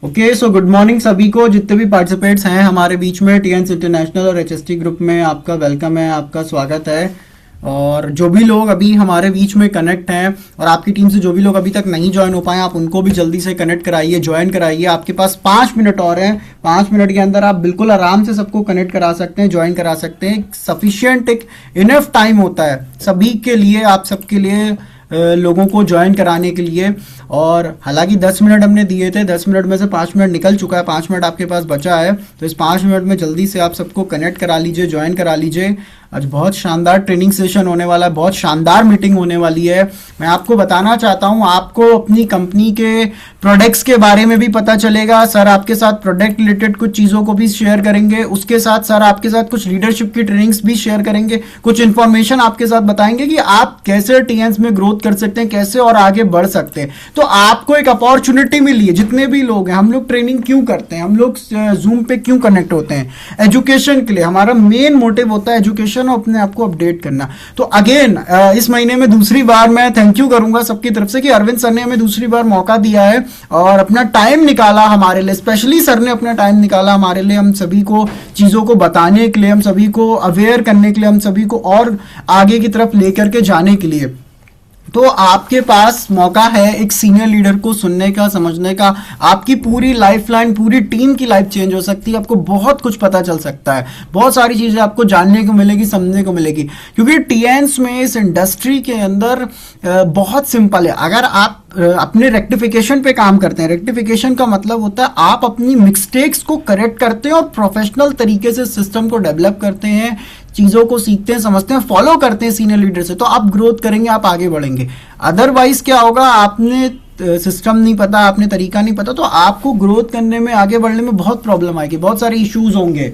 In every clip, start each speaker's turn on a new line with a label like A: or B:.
A: Okay, so good morning सभी को, जितने भी पार्टिसिपेट्स हैं हमारे बीच में टीएंस इंटरनेशनल और एचएसटी ग्रुप में, आपका वेलकम है, आपका स्वागत है। और जो भी लोग अभी हमारे बीच में कनेक्ट हैं और आपकी टीम से जो भी लोग अभी तक नहीं ज्वाइन हो पाए, आप उनको भी जल्दी से कनेक्ट कराइए, ज्वाइन कराइए। आपके पास 5 मिनट और हैं। 5 मिनट के अंदर आप बिल्कुल आराम से सबको कनेक्ट करा सकते हैं, ज्वाइन करा सकते हैं। सफिशियंट एक इनफ टाइम होता है सभी के लिए, आप सबके लिए, लोगों को ज्वाइन कराने के लिए। और हालांकि 10 मिनट हमने दिए थे, 10 मिनट में से 5 मिनट निकल चुका है, 5 मिनट आपके पास बचा है। तो इस 5 मिनट में जल्दी से आप सबको कनेक्ट करा लीजिए, ज्वाइन करा लीजिए। आज बहुत शानदार ट्रेनिंग सेशन होने वाला है, बहुत शानदार मीटिंग होने वाली है। मैं आपको बताना चाहता हूँ, आपको अपनी कंपनी के प्रोडक्ट्स के बारे में भी पता चलेगा। सर आपके साथ प्रोडक्ट रिलेटेड कुछ चीज़ों को भी शेयर करेंगे, उसके साथ सर आपके साथ कुछ लीडरशिप की ट्रेनिंग्स भी शेयर करेंगे, कुछ इन्फॉर्मेशन आपके साथ बताएंगे कि आप कैसे टीएंस में ग्रोथ कर सकते हैं, कैसे और आगे बढ़ सकते हैं। तो आपको एक अपॉर्चुनिटी मिली है, जितने भी लोग हैं, हम लोग ट्रेनिंग क्यों करते हैं, हम लोग जूम पे क्यों कनेक्ट होते हैं, एजुकेशन के लिए। हमारा मेन मोटिव होता है एजुकेशन और अपने आप को अपडेट करना। तो अगेन इस महीने में दूसरी बार मैं थैंक यू करूंगा सबकी तरफ से कि अरविंद सर ने हमें दूसरी बार मौका दिया है और अपना टाइम निकाला हमारे लिए। स्पेशली सर ने अपना टाइम निकाला हमारे लिए, हम सभी को चीज़ों को बताने के लिए, हम सभी को अवेयर करने के लिए, हम सभी को और आगे की तरफ लेकर के जाने के लिए। तो आपके पास मौका है एक सीनियर लीडर को सुनने का, समझने का। आपकी पूरी लाइफ लाइन, पूरी टीम की लाइफ चेंज हो सकती है। आपको बहुत कुछ पता चल सकता है, बहुत सारी चीज़ें आपको जानने को मिलेगी, समझने को मिलेगी। क्योंकि टीएंस में, इस इंडस्ट्री के अंदर बहुत सिंपल है। अगर आप अपने रेक्टिफिकेशन पे काम करते हैं, रेक्टिफिकेशन का मतलब होता है आप अपनी मिस्टेक्स को करेक्ट करते हैं और प्रोफेशनल तरीके से सिस्टम को डेवलप करते हैं, चीज़ों को सीखते हैं, समझते हैं, फॉलो करते हैं सीनियर लीडर से, तो आप ग्रोथ करेंगे, आप आगे बढ़ेंगे। अदरवाइज क्या होगा, आपने सिस्टम नहीं पता, आपने तरीका नहीं पता, तो आपको ग्रोथ करने में, आगे बढ़ने में बहुत प्रॉब्लम आएगी, बहुत सारे इश्यूज होंगे।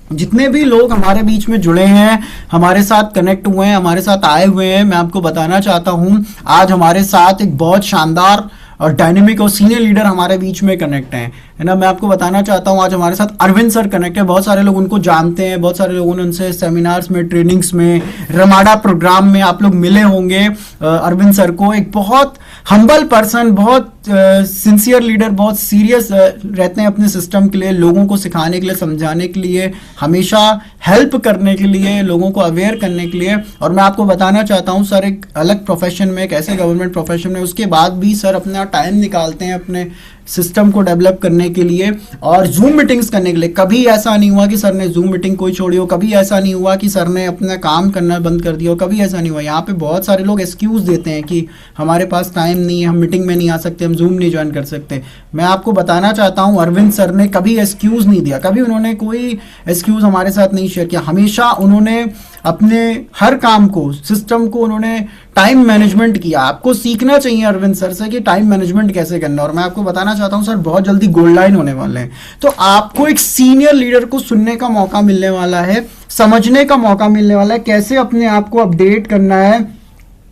A: जितने भी लोग हमारे बीच में जुड़े हैं, हमारे साथ कनेक्ट हुए हैं, हमारे साथ आए हुए हैं, मैं आपको बताना चाहता हूं, आज हमारे साथ एक बहुत शानदार और डायनेमिक और सीनियर लीडर हमारे बीच में कनेक्ट हैं, है ना। मैं आपको बताना चाहता हूं, आज हमारे साथ अरविंद सर कनेक्ट है। बहुत सारे लोग उनको जानते हैं, बहुत सारे लोगों ने उनसे सेमिनार्स में, ट्रेनिंग्स में, रमाडा प्रोग्राम में आप लोग मिले होंगे। अरविंद सर को एक बहुत हम्बल पर्सन, बहुत सिंसियर लीडर, बहुत सीरियस रहते हैं अपने सिस्टम के लिए, लोगों को सिखाने के लिए, समझाने के लिए, हमेशा हेल्प करने के लिए, लोगों को अवेयर करने के लिए। और मैं आपको बताना चाहता हूं, सर एक अलग प्रोफेशन में, एक ऐसे गवर्नमेंट प्रोफेशन में, उसके बाद भी सर अपना टाइम निकालते हैं अपने सिस्टम को डेवलप करने के लिए और जूम मीटिंग्स करने के लिए। कभी ऐसा नहीं हुआ कि सर ने जूम मीटिंग कोई छोड़ी हो, कभी ऐसा नहीं हुआ कि सर ने अपना काम करना बंद कर दिया हो, कभी ऐसा नहीं हुआ। यहाँ पे बहुत सारे लोग एक्सक्यूज देते हैं कि हमारे पास टाइम नहीं है, हम मीटिंग में नहीं आ सकते, हम जूम नहीं ज्वाइन कर सकते। मैं आपको बताना चाहता हूँ, अरविंद सर ने कभी एक्सक्यूज नहीं दिया, कभी उन्होंने कोई एक्सक्यूज हमारे साथ नहीं शेयर किया। हमेशा उन्होंने अपने हर काम को, सिस्टम को, उन्होंने टाइम मैनेजमेंट किया। आपको सीखना चाहिए अरविंद सर से कि टाइम मैनेजमेंट कैसे करना। और मैं आपको बताना चाहता हूं, सर बहुत जल्दी गोल्ड लाइन होने वाले हैं, तो आपको एक सीनियर लीडर को सुनने का मौका मिलने वाला है, समझने का मौका मिलने वाला है, कैसे अपने आप को अपडेट करना है,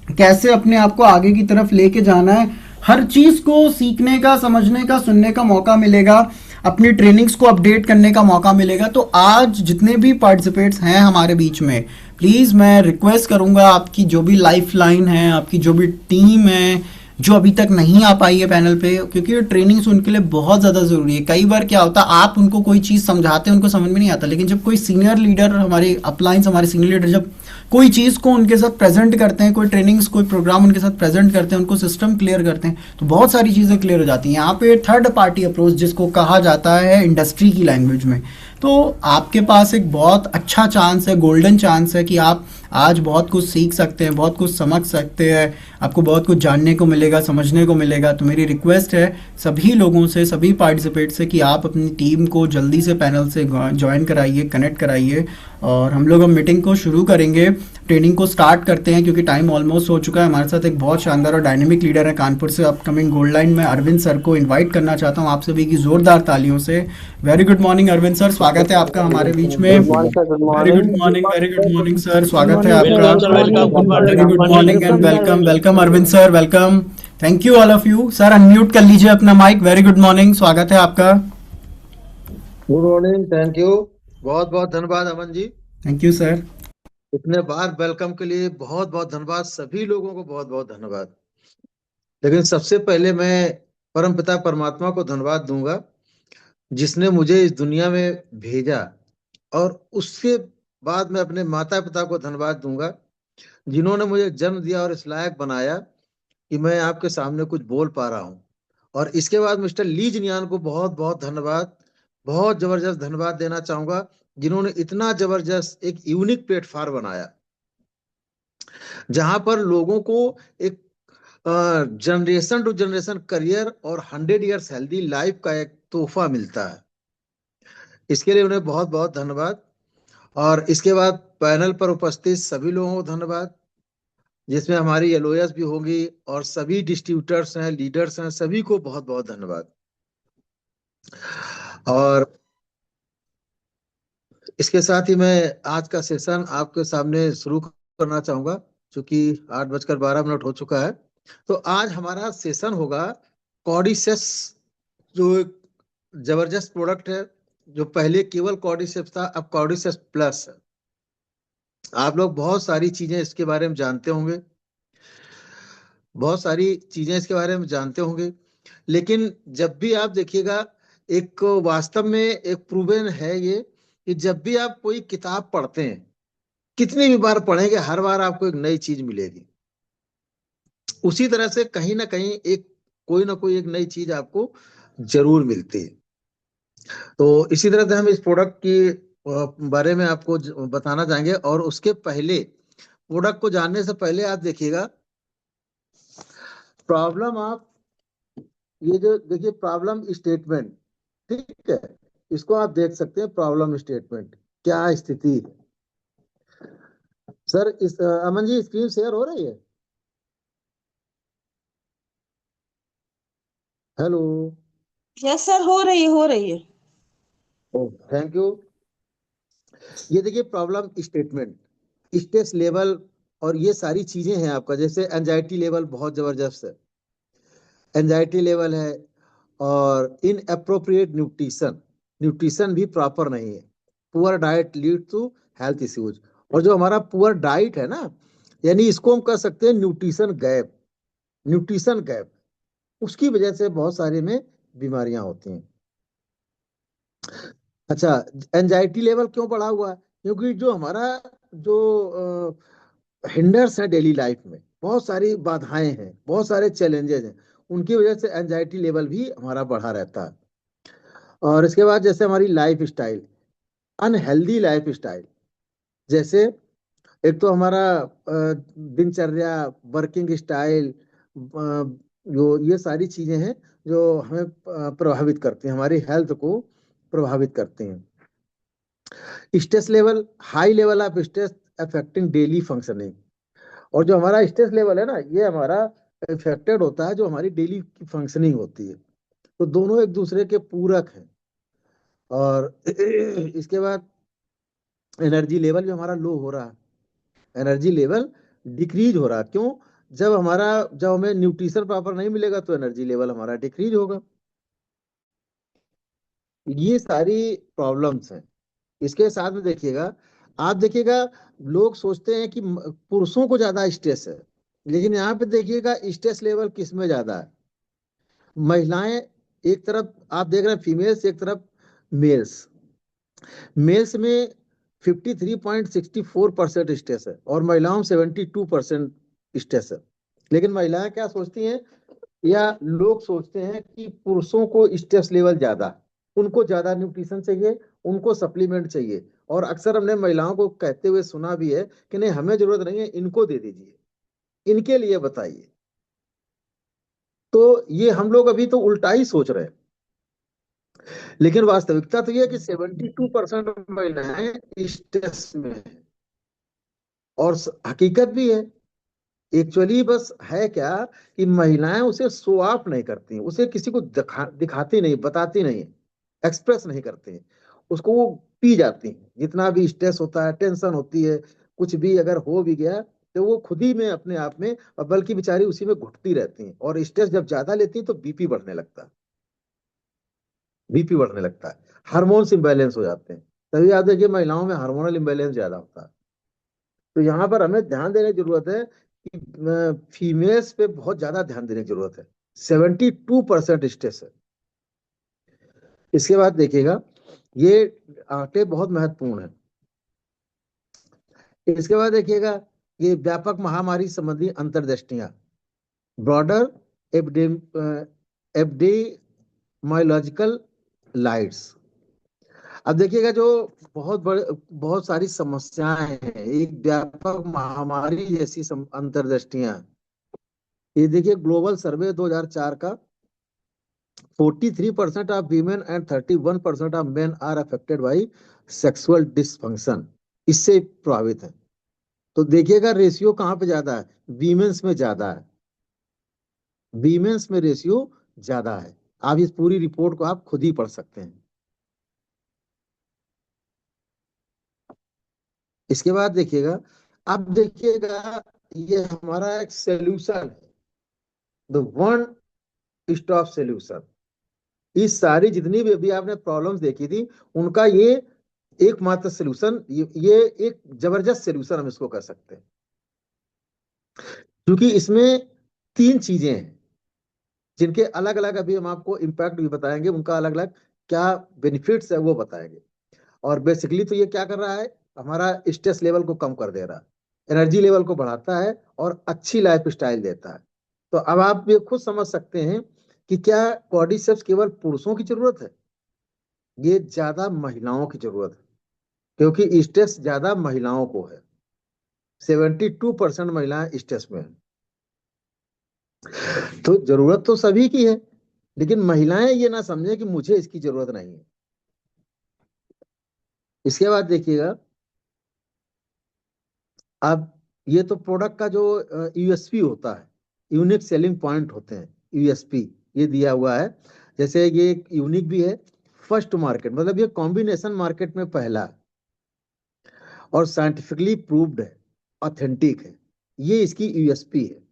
A: कैसे अपने आप को आगे की तरफ लेके जाना है। हर चीज को सीखने का, समझने का, सुनने का मौका मिलेगा, अपनी ट्रेनिंग्स को अपडेट करने का मौका मिलेगा। तो आज जितने भी पार्टिसिपेट्स हैं हमारे बीच में, प्लीज मैं रिक्वेस्ट करूंगा, आपकी जो भी लाइफ लाइन है, आपकी जो भी टीम है, जो अभी तक नहीं आ पाई है पैनल पे, क्योंकि ये ट्रेनिंग्स उनके लिए बहुत ज़्यादा ज़रूरी है। कई बार क्या होता है, आप उनको कोई चीज़ समझाते हैं, उनको समझ में नहीं आता, लेकिन जब कोई सीनियर लीडर, हमारे अपलाइंस, हमारे सीनियर लीडर जब कोई चीज़ को उनके साथ प्रेजेंट करते हैं, कोई ट्रेनिंग्स, कोई प्रोग्राम उनके साथ प्रेजेंट करते हैं, उनको सिस्टम क्लियर करते हैं, तो बहुत सारी चीज़ें क्लियर हो जाती हैं। यहाँ पे थर्ड पार्टी अप्रोच जिसको कहा जाता है इंडस्ट्री की लैंग्वेज में, तो आपके पास एक बहुत अच्छा चांस है, गोल्डन चांस है कि आप आज बहुत कुछ सीख सकते हैं, बहुत कुछ समझ सकते हैं, आपको बहुत कुछ जानने को मिलेगा, समझने को मिलेगा। तो मेरी रिक्वेस्ट है सभी लोगों से, सभी पार्टिसिपेट से कि आप अपनी टीम को जल्दी से पैनल से ज्वाइन कराइए, कनेक्ट कराइए। और हम लोग अब मीटिंग को शुरू करेंगे, ट्रेनिंग को स्टार्ट करते हैं, क्योंकि टाइम ऑलमोस्ट हो चुका है। हमारे साथ एक बहुत शानदार और डायनेमिक लीडर है कानपुर से, अपकमिंग गोल्ड लाइन में, अरविंद सर को इन्वाइट करना चाहता हूँ आप सभी की जोरदार तालियों से। Very good morning Arvind sir, स्वागत है आपका हमारे बीच में। Very good morning, very good morning sir, स्वागत है आपका। Very good morning and welcome, welcome Arvind sir, welcome. Thank you all of you. Sir unmute कर लीजिए अपना माइक। वेरी गुड मॉर्निंग, स्वागत है आपका।
B: Good morning, thank you. बहुत बहुत धन्यवाद Aman ji.
A: Thank you sir.
B: इतने बार वेलकम के लिए बहुत बहुत धन्यवाद, सभी लोगों को बहुत बहुत धन्यवाद। लेकिन सबसे पहले मैं परम पिता परमात्मा को धन्यवाद दूंगा जिसने मुझे इस दुनिया में भेजा। और उसके बाद मैं अपने माता पिता को धन्यवाद दूंगा जिन्होंने मुझे जन्म दिया और इस लायक बनाया कि मैं आपके सामने कुछ बोल पा रहा हूँ। और इसके बाद मिस्टर ली जिनियान को बहुत बहुत धन्यवाद, बहुत जबरदस्त धन्यवाद देना चाहूंगा जिन्होंने इतना जबरदस्त एक यूनिक प्लेटफॉर्म बनाया जहां पर लोगों को एक जनरेशन टू जनरेशन करियर और 100 ईयर्स हेल्दी लाइफ का एक तोहफा मिलता है। इसके लिए उन्हें बहुत बहुत धन्यवाद। और इसके बाद पैनल पर उपस्थित सभी लोगों को धन्यवाद, जिसमें हमारी एलओएस भी होगी और सभी डिस्ट्रीब्यूटर्स हैं, लीडर्स हैं, सभी को बहुत बहुत धन्यवाद। और इसके साथ ही मैं आज का सेशन आपके सामने शुरू करना चाहूंगा, क्योंकि 8:12 हो चुका है। तो आज हमारा सेशन होगा कॉर्डिसेप्स, जो एक जबरदस्त प्रोडक्ट है। जो पहले केवल कॉर्डिसेप्स था, अब कॉर्डिसेप्स प्लस है। आप लोग बहुत सारी चीजें इसके बारे में जानते होंगे, बहुत सारी चीजें इसके बारे में जानते होंगे, लेकिन जब भी आप देखिएगा, एक वास्तव में एक प्रूवन है ये कि जब भी आप कोई किताब पढ़ते हैं, कितनी भी बार पढ़ेंगे, हर बार आपको एक नई चीज मिलेगी। उसी तरह से कहीं ना कहीं एक कोई ना कोई एक नई चीज आपको जरूर मिलती है। तो इसी तरह से हम इस प्रोडक्ट की बारे में आपको बताना चाहेंगे। और उसके पहले, प्रोडक्ट को जानने से पहले आप देखिएगा प्रॉब्लम। आप ये जो देखिए प्रॉब्लम स्टेटमेंट, ठीक है, इसको आप देख सकते हैं। प्रॉब्लम स्टेटमेंट क्या स्थिति है। Sir Aman ji, screen share हो रही है? हेलो।
C: यस सर, हो रही है, हो रही है।
B: Thank you. ये देखिए प्रॉब्लम स्टेटमेंट, स्ट्रेस लेवल और ये सारी चीजें हैं आपका। जैसे एंजाइटी लेवल बहुत जबरदस्त है, एंजाइटी लेवल है। और इन अप्रोप्रिएट न्यूट्रिशन, न्यूट्रिशन भी प्रॉपर नहीं है। Poor diet lead to health issues. और जो हमारा पुअर डाइट है ना, यानी इसको हम कह सकते हैं न्यूट्रिशन गैप। न्यूट्रिशन गैप, उसकी वजह से बहुत सारे में बीमारियां होती हैं। अच्छा, एंजाइटी लेवल क्यों बढ़ा हुआ है? क्योंकि जो हमारा जो हिंडर्स है डेली लाइफ में, बहुत सारी बाधाएं हैं, बहुत सारे चैलेंजेस हैं, उनकी वजह से एंजाइटी लेवल भी हमारा बढ़ा रहता है। और इसके बाद जैसे हमारी life style, unhealthy life style, जैसे एक तो हमारा दिनचर्या, वर्किंग स्टाइल, जो ये सारी चीजें हैं जो हमें प्रभावित करती हैं, हमारी हेल्थ को प्रभावित करती हैं। Stress level, high level of stress affecting daily functioning. और जो हमारा स्ट्रेस लेवल है ना, ये हमारा इफेक्टेड होता है जो हमारी डेली की फंक्शनिंग होती है। तो दोनों एक दूसरे के पूरक हैं। और इसके बाद एनर्जी लेवल भी हमारा लो हो रहा है, एनर्जी लेवल डिक्रीज हो रहा है। क्यों? जब हमें न्यूट्रिशन प्रॉपर नहीं मिलेगा तो एनर्जी लेवल हमारा डिक्रीज होगा। ये सारी प्रॉब्लम्स हैं। इसके साथ में देखिएगा, आप देखिएगा, लोग सोचते हैं कि पुरुषों को ज्यादा स्ट्रेस है, लेकिन यहाँ पे देखिएगा स्ट्रेस लेवल किस में ज्यादा है। महिलाएं एक तरफ आप देख रहे हैं, फीमेल्स एक तरफ, मेल्स। मेल्स में 53.64% स्ट्रेस है और महिलाओं में 72% स्ट्रेस है। लेकिन महिलाएं क्या सोचती हैं, या लोग सोचते हैं कि पुरुषों को स्ट्रेस लेवल ज्यादा, उनको ज्यादा न्यूट्रिशन चाहिए, उनको सप्लीमेंट चाहिए। और अक्सर हमने महिलाओं को कहते हुए सुना भी है कि नहीं, हमें जरूरत नहीं है, इनको दे दीजिए, इनके लिए बताइए। तो ये हम लोग अभी तो उल्टा ही सोच रहे हैं। लेकिन वास्तविकता तो ये है कि 72% महिलाएं स्ट्रेस में है। और हकीकत भी है। एक्चुअली बस है क्या कि महिलाएं उसे शो ऑफ नहीं करती, उसे किसी को दिखाती नहीं, बताती नहीं, एक्सप्रेस नहीं करती, उसको वो पी जाती हैं। जितना भी स्ट्रेस होता है, टेंशन होती है, कुछ भी अगर हो भी गया तो वो खुद ही में अपने आप में, और बल्कि बेचारी उसी में घुटती रहती हैं। और स्ट्रेस जब ज्यादा लेती हैं तो बीपी बढ़ने लगता है, बीपी बढ़ने लगता है, हार्मोन्स इम्बैलेंस हो जाते हैं। तभी आप देखिए महिलाओं में हार्मोनल इम्बैलेंस ज्यादा होता है। तो यहाँ पर हमें ध्यान देने की जरूरत है कि फीमेल्स पे बहुत ज्यादा ध्यान देने की जरूरत है। 72% स्ट्रेस है। इसके बाद देखिएगा, ये आंकड़े बहुत महत्वपूर्ण है। इसके बाद देखिएगा, ये व्यापक महामारी संबंधी अंतर्दृष्टियां, ब्रॉडर एपिडेमियोलॉजिकल लाइट्स। अब देखिएगा, जो बहुत सारी समस्याएं हैं, एक व्यापक महामारी जैसी अंतर्दृष्टियां। ये देखिए, ग्लोबल सर्वे 2004 का, 43% of women and 31% of men are affected by sexual dysfunction, इससे प्रभावित है। तो देखिएगा, रेशियो कहाँ पे ज्यादा है? वीमेन्स में ज्यादा है, वीमेन्स में रेशियो ज्यादा है। आप इस पूरी रिपोर्ट को आप खुद ही पढ़ सकते हैं। इसके बाद देखिएगा, अब देखिएगा, ये हमारा एक सोल्यूशन है, द वन स्टॉप सोल्यूशन। इस सारी जितनी भी अभी आपने प्रॉब्लम्स देखी थी, उनका ये एकमात्र सोल्यूशन, ये एक जबरदस्त सोल्यूशन हम इसको कर सकते हैं, क्योंकि इसमें तीन चीजें हैं जिनके अलग अलग अभी हम आपको इम्पैक्ट भी बताएंगे, उनका अलग अलग क्या बेनिफिट्स है वो बताएंगे। और बेसिकली तो ये क्या कर रहा है, हमारा स्ट्रेस लेवल को कम कर दे रहा है, एनर्जी लेवल को बढ़ाता है और अच्छी लाइफ स्टाइल देता है। तो अब आप ये खुद समझ सकते हैं कि क्या कॉर्डिसेप्स केवल पुरुषों की जरूरत है? ये ज्यादा महिलाओं की जरूरत है, क्योंकि स्ट्रेस ज्यादा महिलाओं को है। 72% महिलाएं स्ट्रेस में है। तो जरूरत तो सभी की है, लेकिन महिलाएं ये ना समझे कि मुझे इसकी जरूरत नहीं है। इसके बाद देखिएगा, अब ये तो प्रोडक्ट का जो यूएसपी होता है, यूनिक सेलिंग पॉइंट होते हैं, यूएसपी ये दिया हुआ है। जैसे ये यूनिक भी है, फर्स्ट मार्केट, मतलब ये कॉम्बिनेशन मार्केट में पहला है, और साइंटिफिकली प्रूव्ड है, ऑथेंटिक है। ये इसकी यूएसपी है।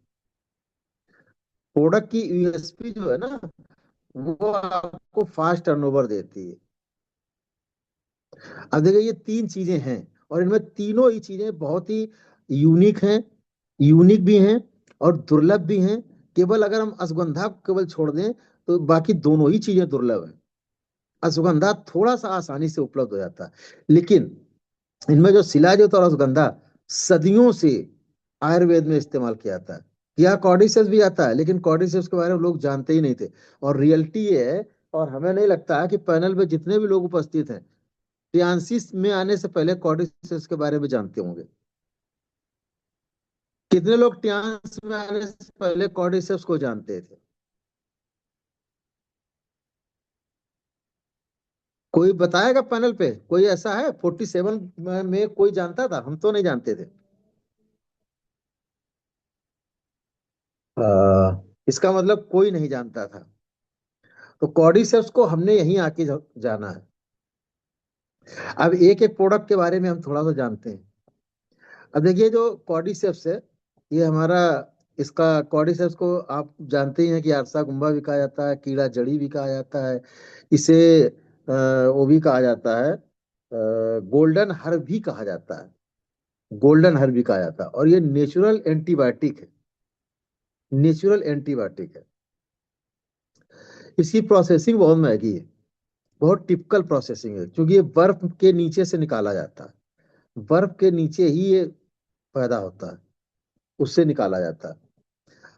B: प्रोडक्ट की यूएसपी जो है ना, वो आपको फास्ट टर्नओवर देती है। अब देखिए, ये तीन चीजें हैं, और इनमें तीनों ही चीजें बहुत ही यूनिक हैं, यूनिक भी हैं और दुर्लभ भी हैं। केवल अगर हम अश्वगंधा को केवल छोड़ दें, तो बाकी दोनों ही चीजें दुर्लभ हैं। अश्वगंधा थोड़ा सा आसानी से उपलब्ध हो जाता है, लेकिन इनमें जो शिलाजित और अश्वगंधा सदियों से आयुर्वेद में इस्तेमाल किया जाता है। यहाँ कॉर्डिसेप्स भी आता है, लेकिन कॉर्डिसेप्स के बारे में लोग जानते ही नहीं थे। और रियलिटी ये है, और हमें नहीं लगता है कि पैनल में जितने भी लोग उपस्थित हैं, ट्रियांसिस में आने से पहले कॉर्डिसेप्स के बारे में जानते होंगे। कितने लोग ट्रियांस में आने से पहले कॉर्डिसेप्स को जानते थे? कोई बताएगा पैनल पे? कोई ऐसा है 47 में कोई जानता था? हम तो नहीं जानते थे। इसका मतलब कोई नहीं जानता था। तो कॉर्डिसेप्स को हमने यहीं आके जाना है। अब एक एक प्रोडक्ट के बारे में हम थोड़ा सा जानते हैं। अब देखिए, जो कॉर्डिसेप्स है, ये हमारा, इसका कॉर्डिसेप्स को आप जानते ही हैं कि अरसा गुम्बा भी कहा जाता है, कीड़ा जड़ी भी कहा जाता है, इसे वो भी कहा जाता है, गोल्डन हर्ब भी कहा जाता है, गोल्डन हर्ब भी कहा जाता है। और ये नेचुरल एंटीबायोटिक है, नेचुरल एंटीबायोटिक है। इसकी प्रोसेसिंग बहुत महंगी है, बहुत टिपिकल प्रोसेसिंग है, क्योंकि ये बर्फ के नीचे से निकाला जाता है, बर्फ के नीचे ही ये पैदा होता है, उससे निकाला जाता है।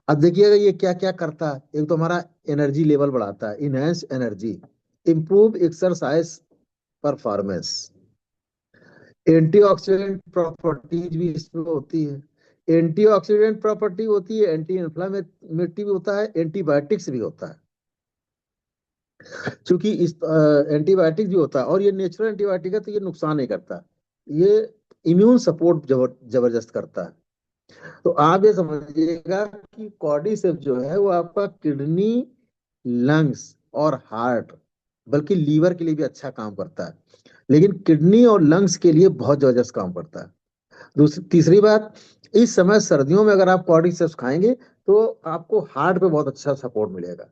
B: अब देखिएगा, ये क्या क्या करता है। एक तो हमारा एनर्जी लेवल बढ़ाता है, enhance energy, improve exercise performance, antioxidant properties भी इसमें होती है। एंटीऑक्सीडेंट प्रॉपर्टी होती है, एंटी इन्फ्लामेटरी भी होता है, एंटीबायोटिक्स भी होता है। क्योंकि इस एंटीबायोटिक भी होता है, और ये नेचुरल एंटीबायोटिक है, तो ये नुकसान नहीं करता, ये इम्यून सपोर्ट जबरदस्त करता है। तो आप ये समझिएगा कि कॉर्डिसेप्स जो है वो आपका किडनी, लंग्स और हार्ट, बल्कि लीवर के लिए भी अच्छा काम करता है, लेकिन किडनी और लंग्स के लिए बहुत जबरदस्त काम करता है। दूसरी तीसरी बात, इस समय सर्दियों में अगर आप कॉर्डिसेप्स खाएंगे, तो आपको हार्ट पे बहुत अच्छा सपोर्ट मिलेगा।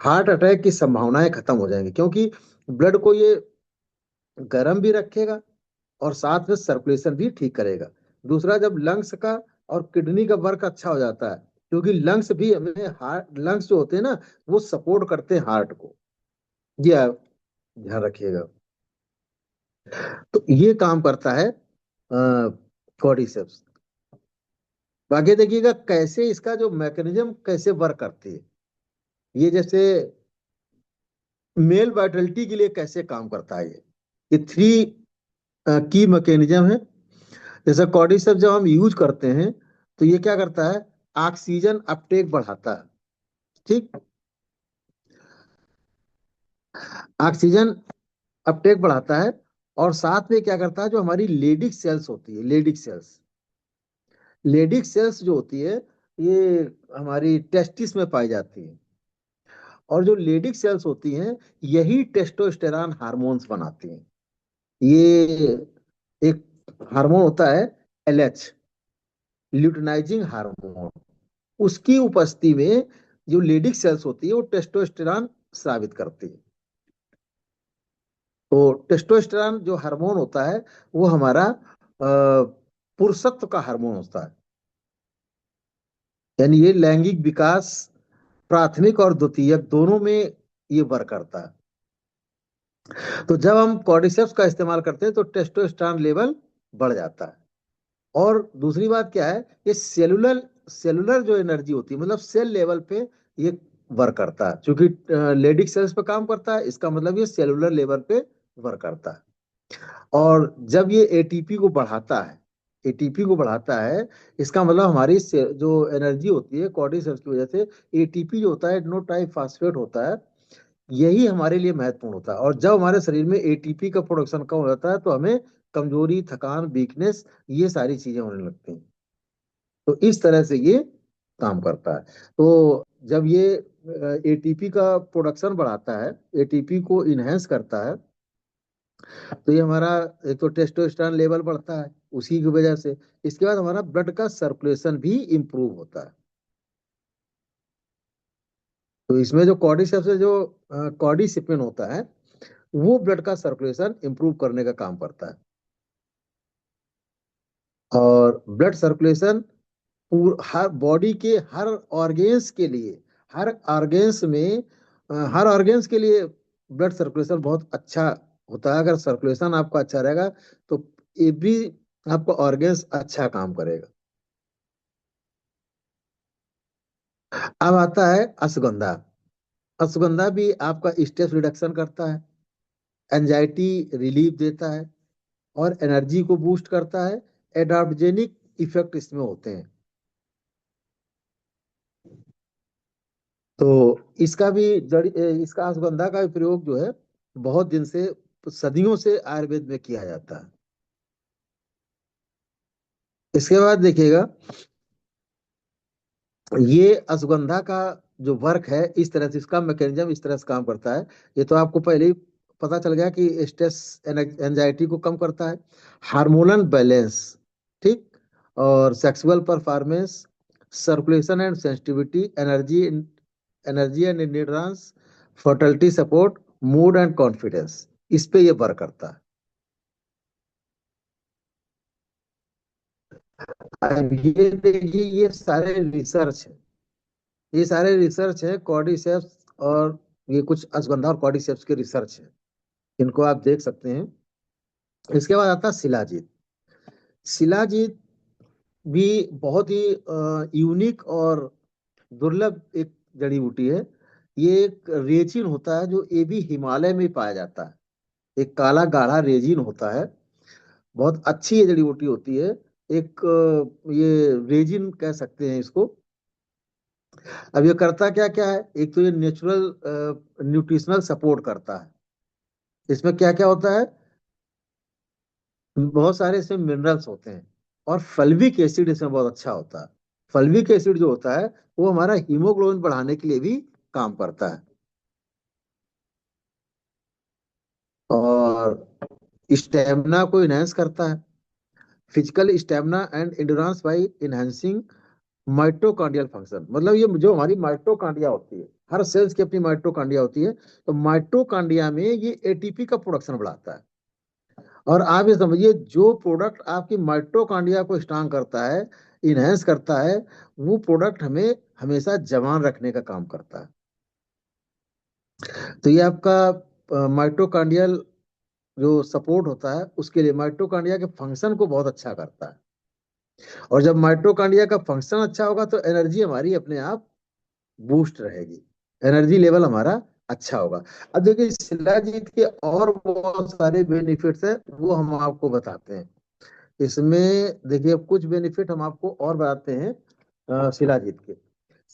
B: हार्ट अटैक की संभावनाएं खत्म हो जाएंगी, क्योंकि ब्लड को ये गर्म भी रखेगा और साथ में सर्कुलेशन भी ठीक करेगा। दूसरा, जब लंग्स का और किडनी का वर्क अच्छा हो जाता है, क्योंकि लंग्स भी हमें, हार्ट लंग्स जो होते हैं ना, वो सपोर्ट करते हैं हार्ट को। ये आप ध्यान रखिएगा। तो ये काम करता है कॉर्डिसेप्स। बाकी देखिएगा कैसे इसका जो मैकेनिज्म कैसे वर्क करती है। ये जैसे मेल वाइटलिटी के लिए कैसे काम करता है, ये थ्री की मैकेनिज्म है। जैसे कॉर्डिसेप्स जब हम यूज करते हैं तो ये क्या करता है, ऑक्सीजन अपटेक बढ़ाता है। ठीक, ऑक्सीजन अपटेक बढ़ाता है। और साथ में क्या करता है, जो हमारी लेडिक सेल्स होती है, लेडिक सेल्स जो होती है, ये हमारी टेस्टिस में पाई जाती है। और जो लेडिक सेल्स होती हैं, यही टेस्टोस्टेरॉन हार्मोन्स बनाती हैं। ये एक हार्मोन होता है एलएच, ल्यूटिनाइजिंग हार्मोन। उसकी उपस्थिति में जो लेडिक सेल्स होती है वो टेस्टोस्टेरॉन स्रावित करती है। तो टेस्टोस्टेरॉन जो हार्मोन होता है वो हमारा पुरुषत्व का हार्मोन होता है। यानी ये लैंगिक विकास प्राथमिक और द्वितीयक दोनों में ये वर्क करता है। तो जब हम कॉर्डिसेप्स का इस्तेमाल करते हैं तो टेस्टोस्टेरॉन लेवल बढ़ जाता है। और दूसरी बात क्या है, ये सेलुलर सेलुलर जो एनर्जी होती है, मतलब सेल लेवल पे ये वर्क करता है। क्योंकि लेडिक सेल्स पे काम करता है, इसका मतलब ये सेलुलर लेवल पे वर्क करता है। और जब ये एटीपी को बढ़ाता है, एटीपी को बढ़ाता है, इसका मतलब हमारी जो एनर्जी होती है कॉर्टिसोल की वजह से, एटीपी जो होता है एडेनोटाइप फास्फेट होता है, यही हमारे लिए महत्वपूर्ण होता है। और जब हमारे शरीर में एटीपी का प्रोडक्शन कम हो जाता है तो हमें कमजोरी, थकान, वीकनेस, ये सारी चीजें होने लगती हैं। तो इस तरह से ये काम करता है। तो जब ये एटीपी का प्रोडक्शन बढ़ाता है, एटीपी को इनहेंस करता है, तो ये हमारा एक तो टेस्टोस्टेरोन लेवल बढ़ता है उसी की वजह से। इसके बाद हमारा ब्लड का सर्कुलेशन भी इंप्रूव होता है। तो इसमें जो कॉर्डिसेप्स से जो कॉर्डिसिपिन होता है, वो ब्लड का सर्कुलेशन इंप्रूव करने का काम करता है। और ब्लड सर्कुलेशन हर बॉडी के हर ऑर्गेन्स के लिए, हर ऑर्गेन्स में हर ऑर्गेन्स के लिए ब्लड सर्कुलेशन बहुत अच्छा होता है। अगर सर्कुलेशन आपका अच्छा रहेगा तो एवरी आपका ऑर्गेन्स अच्छा काम करेगा। अब आता है अश्वगंधा। अश्वगंधा भी आपका स्ट्रेस रिडक्शन करता है, एंजाइटी रिलीफ देता है, और एनर्जी को बूस्ट करता है। एडाप्टोजेनिक इफेक्ट इसमें होते हैं। तो इसका भी इसका अश्वगंधा का भी प्रयोग जो है बहुत दिन से, सदियों से आयुर्वेद में किया जाता है। इसके बाद देखिएगा, ये अश्वगंधा का जो वर्क है, इस तरह से इसका मैकेनिज्म इस तरह से काम करता है। ये तो आपको पहले ही पता चल गया कि स्ट्रेस एंजाइटी को कम करता है, हार्मोनल बैलेंस, ठीक, और sexual performance, circulation and sensitivity, energy energy and endurance, fertility support, mood and confidence, इस पे ये वर्क करता है। अब ये देखिए, ये सारे रिसर्च है कॉर्डिसेप्स, और ये कुछ अश्वगंधा और कॉर्डिसेप्स के रिसर्च है, इनको आप देख सकते हैं। इसके बाद आता है शिलाजीत। शिलाजीत भी बहुत ही यूनिक और दुर्लभ एक जड़ी बूटी है। ये एक रेजिन होता है जो ये भी हिमालय में पाया जाता है। एक काला गाढ़ा रेजिन होता है, बहुत अच्छी ये जड़ी बूटी होती है। एक ये रेजिन कह सकते हैं इसको। अब ये करता क्या क्या है, एक तो ये नेचुरल न्यूट्रिशनल सपोर्ट करता है। इसमें क्या क्या होता है, बहुत सारे इसमें मिनरल्स होते हैं। और फल्विक एसिड इसमें बहुत अच्छा होता है। फल्विक एसिड जो होता है वो हमारा हीमोग्लोबिन बढ़ाने के लिए भी काम करता है। और स्टेमिना को इनहेंस करता है, physical stamina and endurance by enhancing mitochondrial function. मतलब ये जो हमारी माइटोकॉन्ड्रिया होती है, हर सेल्स की अपनी माइटोकॉन्ड्रिया होती है, तो माइटोकॉन्ड्रिया में ये एटीपी का प्रोडक्शन बढ़ाता है। और आप ये समझिए, जो प्रोडक्ट आपकी माइटोकॉन्ड्रिया को स्ट्रांग करता है, इनहेंस करता है, वो प्रोडक्ट हमें हमेशा जवान रखने का काम करता है। तो ये आपका माइटोकांड्रियल जो सपोर्ट होता है उसके लिए माइटोकांड्रिया के फंक्शन को बहुत अच्छा करता है। और जब माइटोकांड्रिया का फंक्शन अच्छा होगा तो एनर्जी हमारी अपने आप बूस्ट रहेगी, एनर्जी लेवल हमारा अच्छा होगा। अब देखिए शिलाजीत के और बहुत सारे बेनिफिट्स है, वो हम आपको बताते हैं। इसमें देखिए कुछ बेनिफिट हम आपको और बताते हैं शिलाजीत के।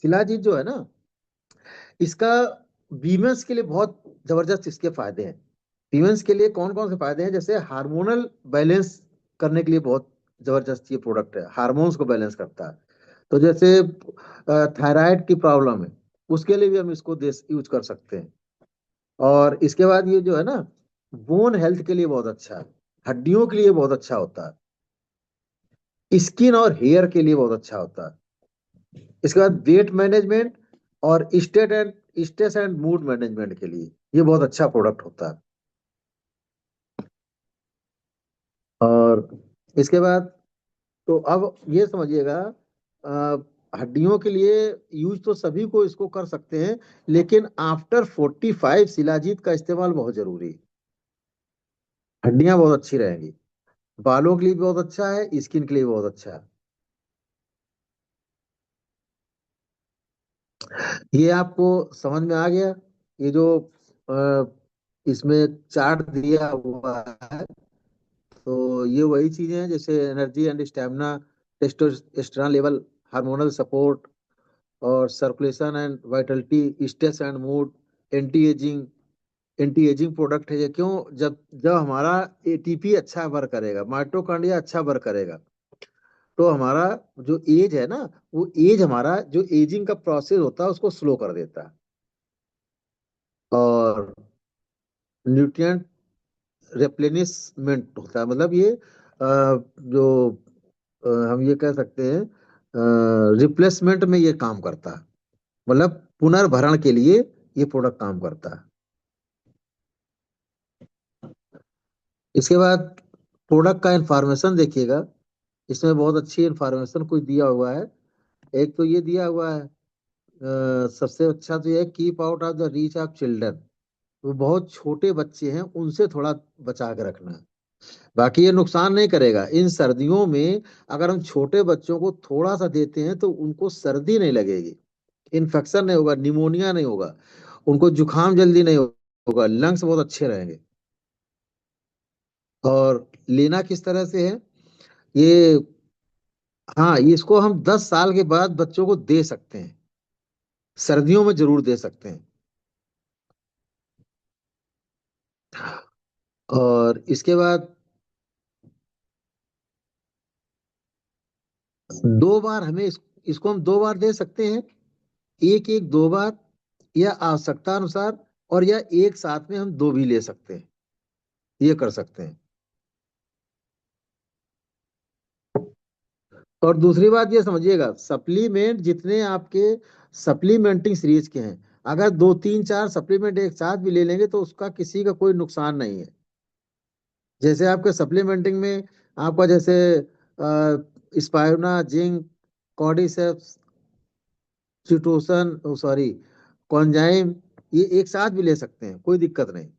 B: शिलाजीत जो है ना, इसका वीमेंस के लिए बहुत जबरदस्त इसके फायदे हैं। वीमेंस के लिए कौन कौन से फायदे हैं, जैसे हार्मोनल बैलेंस करने के लिए बहुत जबरदस्त ये प्रोडक्ट है, हार्मोन्स को बैलेंस करता है। तो जैसे थायराइड की प्रॉब्लम है, उसके लिए भी हम इसको यूज कर सकते हैं। और इसके बाद ये जो है ना, बोन हेल्थ के लिए बहुत अच्छा है, हड्डियों के लिए बहुत अच्छा होता है, स्किन और हेयर के लिए बहुत अच्छा होता है। इसके बाद वेट मैनेजमेंट और स्ट्रेस एंड मूड मैनेजमेंट के लिए ये बहुत अच्छा प्रोडक्ट होता है। और इसके बाद तो अब ये समझिएगा, अ, हड्डियों के लिए यूज तो सभी को इसको कर सकते हैं, लेकिन आफ्टर 45 शिलाजीत का इस्तेमाल बहुत जरूरी है। हड्डियां बहुत अच्छी रहेंगी, बालों के लिए भी बहुत अच्छा है, स्किन के लिए भी बहुत अच्छा है। ये आपको समझ में आ गया? ये जो अ, इसमें चार्ट दिया हुआ है, तो ये वही चीजें हैं जैसे energy and stamina, testosterone level, hormonal support और circulation and vitality, stress and mood, anti ageing. Anti ageing product है ये, क्यों? जब जब हमारा एटीपी अच्छा वर्क करेगा, माइटोकॉन्ड्रिया अच्छा वर्क करेगा, तो हमारा जो एज है ना, वो एज हमारा जो एजिंग का प्रोसेस होता है उसको स्लो कर देता है। और न्यूट्रिएंट रिप्लेनिशमेंट होता है, मतलब ये जो हम ये कह सकते हैं रिप्लेसमेंट में ये काम करता है, मतलब पुनर्भरण के लिए ये प्रोडक्ट काम करता है। इसके बाद प्रोडक्ट का इंफॉर्मेशन देखिएगा, इसमें बहुत अच्छी इंफॉर्मेशन कुछ दिया हुआ है। एक तो ये दिया हुआ है, सबसे अच्छा तो ये है, keep out of the reach of children. वो बहुत छोटे बच्चे हैं, उनसे थोड़ा बचा के रखना है। बाकी ये नुकसान नहीं करेगा इन सर्दियों में। अगर हम छोटे बच्चों को थोड़ा सा देते हैं तो उनको सर्दी नहीं लगेगी, इन्फेक्शन नहीं होगा, निमोनिया नहीं होगा, उनको जुकाम जल्दी नहीं होगा, लंग्स बहुत अच्छे रहेंगे। और लेना किस तरह से है ये? हाँ, इसको हम 10 साल के बाद बच्चों को दे सकते हैं, सर्दियों में जरूर दे सकते हैं। और इसके बाद 2 बार हमें इसको हम 2 बार दे सकते हैं, एक एक 2 बार, या आवश्यकता अनुसार, और या एक साथ में हम दो भी ले सकते हैं, ये कर सकते हैं। और दूसरी बात ये समझिएगा, सप्लीमेंट जितने आपके सप्लीमेंटिंग सीरीज के हैं, अगर 2 3 4 सप्लीमेंट एक साथ भी ले लेंगे तो उसका किसी का कोई नुकसान नहीं है। जैसे आपके सप्लीमेंटिंग में आपका जैसे स्पाइरुना, जिंक, कॉर्डिसेप्स, चिटोसन, सॉरी, कॉन्जाइम, ये एक साथ भी ले सकते हैं, कोई दिक्कत नहीं।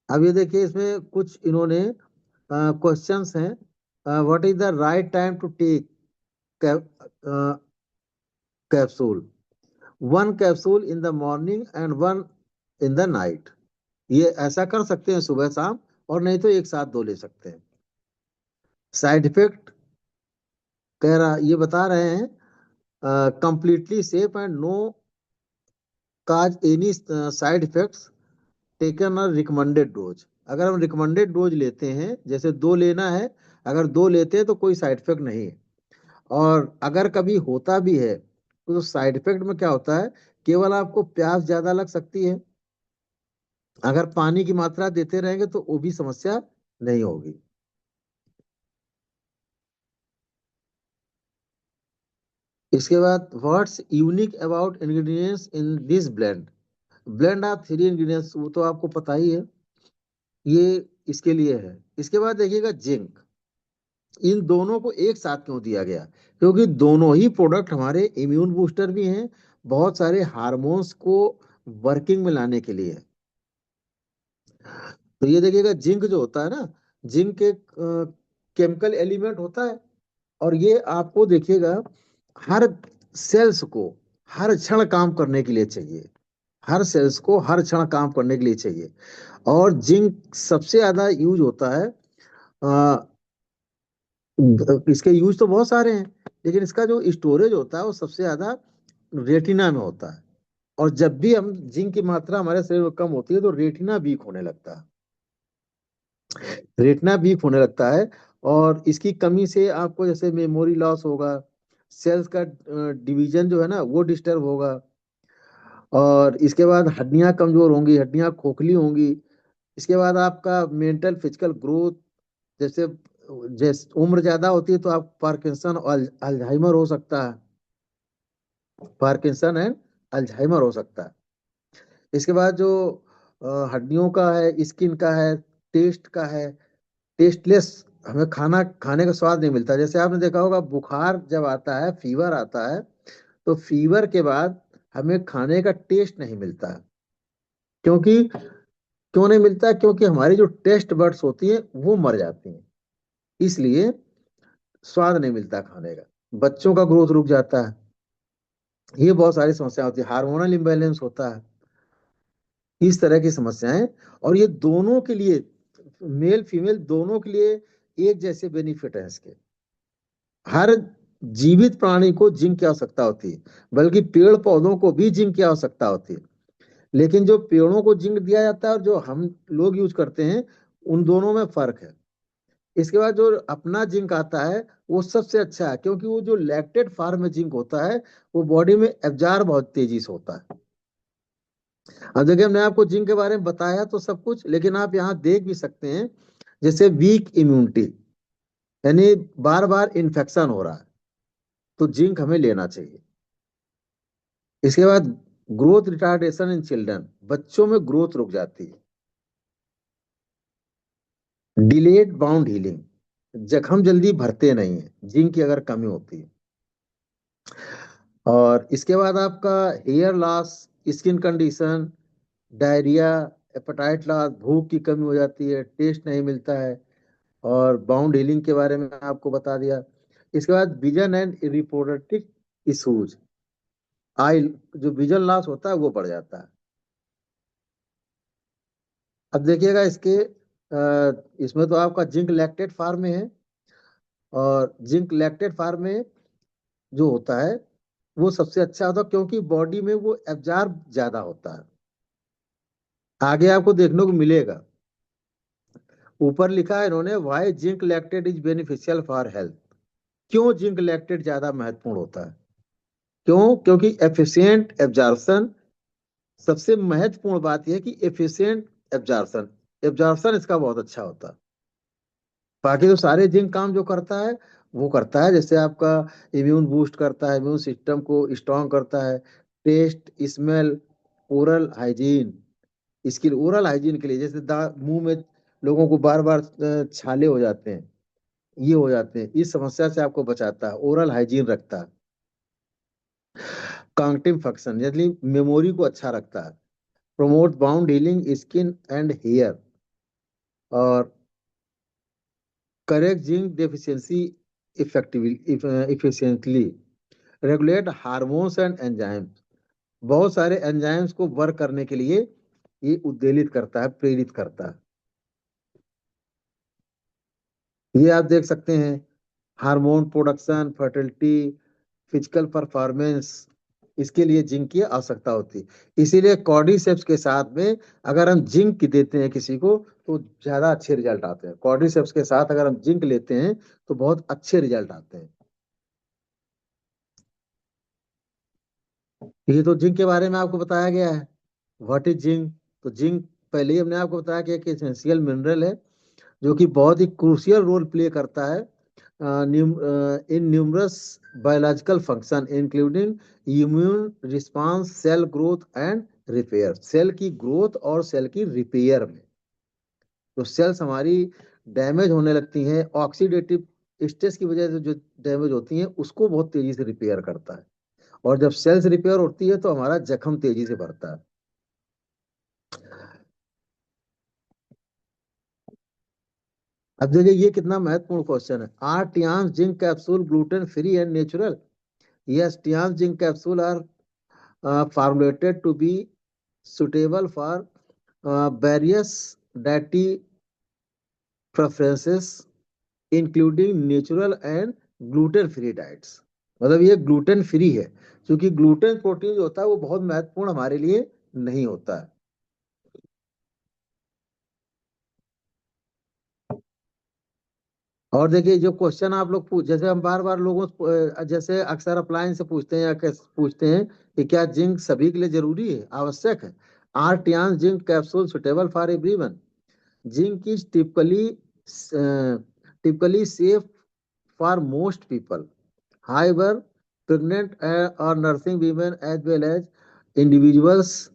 B: अब ये देखिए इसमें कुछ इन्होंने क्वेश्चंस हैं। What is the right time to take capsule? 1 capsule in the morning and 1 in the night. ये ऐसा कर सकते हैं सुबह शाम, और नहीं तो एक साथ दो ले सकते हैं। साइड इफेक्ट कह रहा, ये बता रहे हैं, completely safe and no cause any side effects taken और रिकमेंडेड डोज। अगर हम रिकमेंडेड डोज लेते हैं, जैसे 2 लेना है, अगर 2 लेते हैं तो कोई साइड इफेक्ट नहीं है। और अगर कभी होता भी है तो साइड इफेक्ट में क्या होता है, केवल आपको प्यास ज्यादा लग सकती है। अगर पानी की मात्रा देते रहेंगे तो वो भी समस्या नहीं होगी। इसके बाद what's unique about ingredients in this blend? Blend of 3 ingredients, वो तो आपको पता ही है, ये इसके लिए है। इसके बाद देखिएगा जिंक। इन दोनों को एक साथ क्यों दिया गया? क्योंकि दोनों ही प्रोडक्ट हमारे इम्यून बूस्टर भी हैं, बहुत सारे हार्मोन्स को वर्किंग में लाने के लिए। तो ये देखिएगा, जिंक जो होता है ना, जिंक एक केमिकल एलिमेंट होता है, और ये आपको देखिएगा हर सेल्स को हर क्षण काम करने के लिए चाहिए। हर सेल्स को हर क्षण काम करने के लिए चाहिए। और जिंक सबसे ज्यादा यूज होता है, इसके यूज तो बहुत सारे हैं, लेकिन इसका जो स्टोरेज होता है वो सबसे ज्यादा रेटिना में होता है। और जब भी हम जिंक की मात्रा हमारे शरीर में कम होती है तो रेटिना वीक होने लगता है। रेटिना वीक होने लगता है, और इसकी कमी से आपको जैसे मेमोरी लॉस होगा, सेल्स का डिवीजन जो है ना वो डिस्टर्ब होगा, और इसके बाद हड्डियां कमजोर होंगी, हड्डियां खोखली होंगी। इसके बाद आपका मेंटल फिजिकल ग्रोथ, जैसे जैसे उम्र ज्यादा होती है तो आप पार्किंसन और अल्जाइमर हो सकता है। पार्किंसन एंड अल्जाइमर हो सकता है। इसके बाद जो हड्डियों का है, स्किन का है, टेस्ट का है, टेस्टलेस, हमें खाना खाने का स्वाद नहीं मिलता। जैसे आपने देखा होगा, बुखार जब आता है, फीवर आता है, तो फीवर के बाद हमें खाने का टेस्ट नहीं मिलता है। क्योंकि क्यों नहीं मिलता? क्योंकि हमारी जो टेस्ट बड्स होती है वो मर जाती हैं, इसलिए स्वाद नहीं मिलता खाने का। बच्चों का ग्रोथ रुक जाता है। ये बहुत सारी समस्या होती है, हार्मोनल इम्बैलेंस होता है, इस तरह की समस्याएं। और ये दोनों के लिए, मेल फीमेल दोनों के लिए एक जैसे बेनिफिट है इसके। हर जीवित प्राणी को जिंक की आवश्यकता होती है, बल्कि पेड़ पौधों को भी जिंक की आवश्यकता होती है। लेकिन जो पेड़ों को जिंक दिया जाता है और जो हम लोग यूज करते हैं, उन दोनों में फर्क है। इसके बाद जो अपना जिंक आता है वो सबसे अच्छा है, क्योंकि वो जो लैक्टेट फॉर्म में जिंक होता है वो बॉडी में एब्जॉर्ब बहुत तेजी से होता है। अब देखिए, हमने आपको जिंक के बारे में बताया तो सब कुछ, लेकिन आप यहाँ देख भी सकते हैं, जैसे वीक इम्यूनिटी, यानी बार बार इन्फेक्शन हो रहा है, तो जिंक हमें लेना चाहिए। इसके बाद ग्रोथ रिटार्डेशन इन चिल्ड्रन, बच्चों में ग्रोथ रुक जाती है। डिलेड बाउंड हीलिंग, जख्म जल्दी भरते नहीं है जिंक की अगर कमी होती है। और इसके बाद आपका hair loss, skin condition, diarrhoea, appetite loss, भूख की कमी हो जाती है, टेस्ट नहीं मिलता है। और बाउंड हीलिंग के बारे में आपको बता दिया। इसके बाद विजन एंड रिप्रोडक्टिव इश्यूज, आई, जो विजन लॉस होता है वो बढ़ जाता है। अब देखिएगा इसके इसमें तो आपका जिंक लैक्टेट फार्म में है, और जिंक लैक्टेट फार्म में जो होता है वो सबसे अच्छा होता है, क्योंकि बॉडी में वो एब्जॉर्ब ज्यादा होता है। आगे आपको देखने को मिलेगा, ऊपर लिखा है इन्होंने, why zinc lactate is beneficial for health. क्यों जिंक लैक्टेट ज्यादा महत्वपूर्ण होता है? क्यों? क्योंकि एफिशिएंट एब्जॉर्प्शन, सबसे महत्वपूर्ण बात यह है कि एफिशिएंट एब्जॉर्प्शन, एब्जॉर्प्शन इसका बहुत अच्छा होता है। बाकी तो सारे जिंक काम जो करता है वो करता है, जैसे आपका इम्यून बूस्ट करता है, इम्यून सिस्टम को स्ट्रांग करता है, टेस्ट, स्मेल, ओरल हाइजीन, इसके लिए ओरल हाइजीन के लिए, जैसे मुंह में लोगों को बार बार छाले हो जाते हैं, ये हो जाते हैं, इस समस्या से आपको बचाता है, ओरल हाइजीन रखता है। कॉग्निटिव फंक्शन, यानी मेमोरी को अच्छा रखता है। Promote wound healing skin and hair, और correct zinc deficiency effectively efficiently, regulate hormones and enzymes, बहुत सारे एंजाइम्स को वर्क करने के लिए ये उद्वेलित करता है, प्रेरित करता है। ये आप देख सकते हैं, hormone production, fertility, physical performance, इसके लिए जिंक की आवश्यकता होती है। इसीलिए कॉर्डिसेप्स के साथ में अगर हम जिंक देते हैं किसी को तो ज्यादा अच्छे रिजल्ट आते हैं। कॉर्डिसेप्स के साथ अगर हम जिंक लेते हैं तो बहुत अच्छे रिजल्ट आते हैं। ये तो जिंक के बारे में आपको बताया गया है। What is zinc? तो जिंक पहले ही हमने आपको बताया कि एक एसेंशियल मिनरल है, जो कि बहुत ही क्रूशियल रोल प्ले करता है in numerous biological function including immune response, cell growth and repair, cell की ग्रोथ और सेल की रिपेयर में। तो सेल्स हमारी डैमेज होने लगती हैं, ऑक्सीडेटिव स्ट्रेस की वजह से जो डैमेज होती है उसको बहुत तेजी से रिपेयर करता है। और जब सेल्स रिपेयर होती है तो हमारा जख्म तेजी से भरता है। अब देखिए ये कितना महत्वपूर्ण क्वेश्चन है। Are Tiens zinc capsule gluten free and natural? Yes, Tiens zinc capsule are formulated to be suitable for various dietary preferences including natural and gluten free diets। मतलब ये ग्लूटेन फ्री है, क्योंकि ग्लूटेन प्रोटीन जो होता है वो बहुत महत्वपूर्ण हमारे लिए नहीं होता है। और देखिए जो क्वेश्चन आप लोग पूछ, जैसे हम बार बार लोगों से जैसे अक्सर अप्लायंस से पूछते हैं या पूछते हैं कि क्या जिंक सभी के लिए जरूरी है, आवश्यक है? Are Tiens zinc capsule suitable for everyone? Zinc is typically safe for most people. However, pregnant or nursing women as well as individuals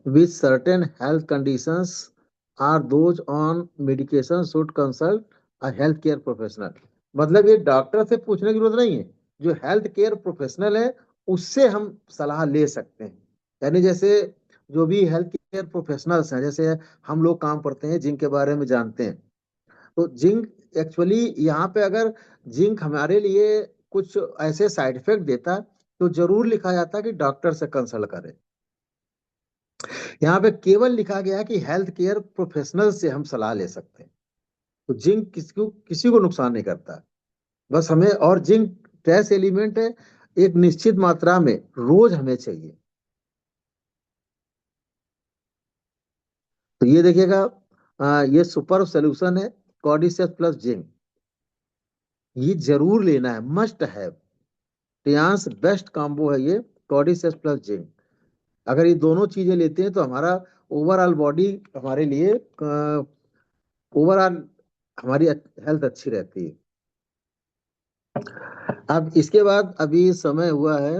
B: with certain health conditions or those on medication should consult a healthcare professional। मतलब ये doctor से पूछने की जरूरत नहीं है, जो health care professional है उससे हम सलाह ले सकते हैं। यानी जैसे जो भी हेल्थ केयर प्रोफेशनल्स हैं, जैसे हम लोग काम करते हैं, जिंक के बारे में जानते हैं, तो जिंक एक्चुअली यहाँ पे अगर जिंक हमारे लिए कुछ ऐसे साइड इफेक्ट देता तो जरूर लिखा जाता कि डॉक्टर से कंसल्ट करें। यहाँ पे केवल लिखा गया कि हेल्थ केयर प्रोफेशनल से हम सलाह ले सकते हैं। तो जिंक किसी को नुकसान नहीं करता, बस हमें, और जिंक ट्रेस एलिमेंट है, एक निश्चित मात्रा में रोज हमें चाहिए। तो ये देखिएगा, ये सुपर सोल्यूशन है कॉर्डिसेप्स प्लस जिंक, ये जरूर लेना है, मस्ट है। टियान्स बेस्ट कॉम्बो है ये, कॉर्डिसेप्स प्लस जिंक। अगर ये दोनों चीजें लेते हैं तो हमारा ओवरऑल बॉडी, हमारे लिए ओवरऑल हमारी हेल्थ अच्छी रहती है। अब इसके बाद अभी समय हुआ है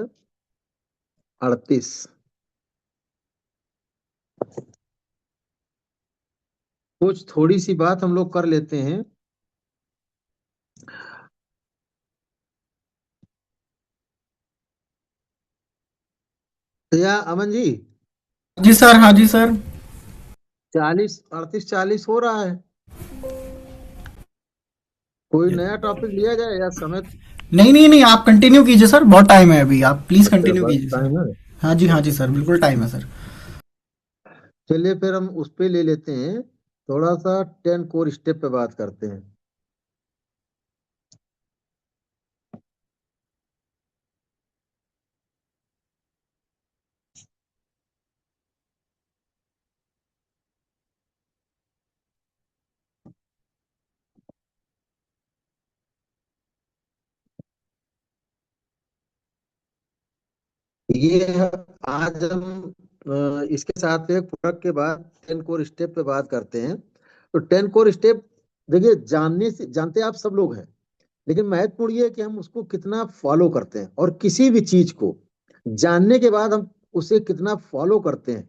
B: 38। कुछ थोड़ी सी बात हम लोग कर लेते हैं। तो या अमन जी,
A: जी सर, हाँ जी सर।
B: 40 38 40 हो रहा है, कोई नया टॉपिक लिया जाए या समय?
A: नहीं नहीं नहीं, आप कंटिन्यू कीजिए सर, बहुत टाइम है अभी, आप प्लीज
B: अच्छा,
A: कंटिन्यू
B: बस
A: कीजिए सर।
B: टाइम है।
A: हाँ जी सर, बिल्कुल टाइम है सर।
B: चलिए फिर हम उस पे ले लेते हैं, थोड़ा सा 10 कोर स्टेप पे बात करते हैं। ये आज हम इसके साथ एक प्रोडक्ट के बाद 10 कोर स्टेप पे बात करते हैं। तो 10 कोर स्टेप, देखिए जानने से, जानते आप सब लोग हैं, लेकिन महत्वपूर्ण ये है कि हम उसको कितना फॉलो करते हैं, और किसी भी चीज को जानने के बाद हम उसे कितना फॉलो करते हैं,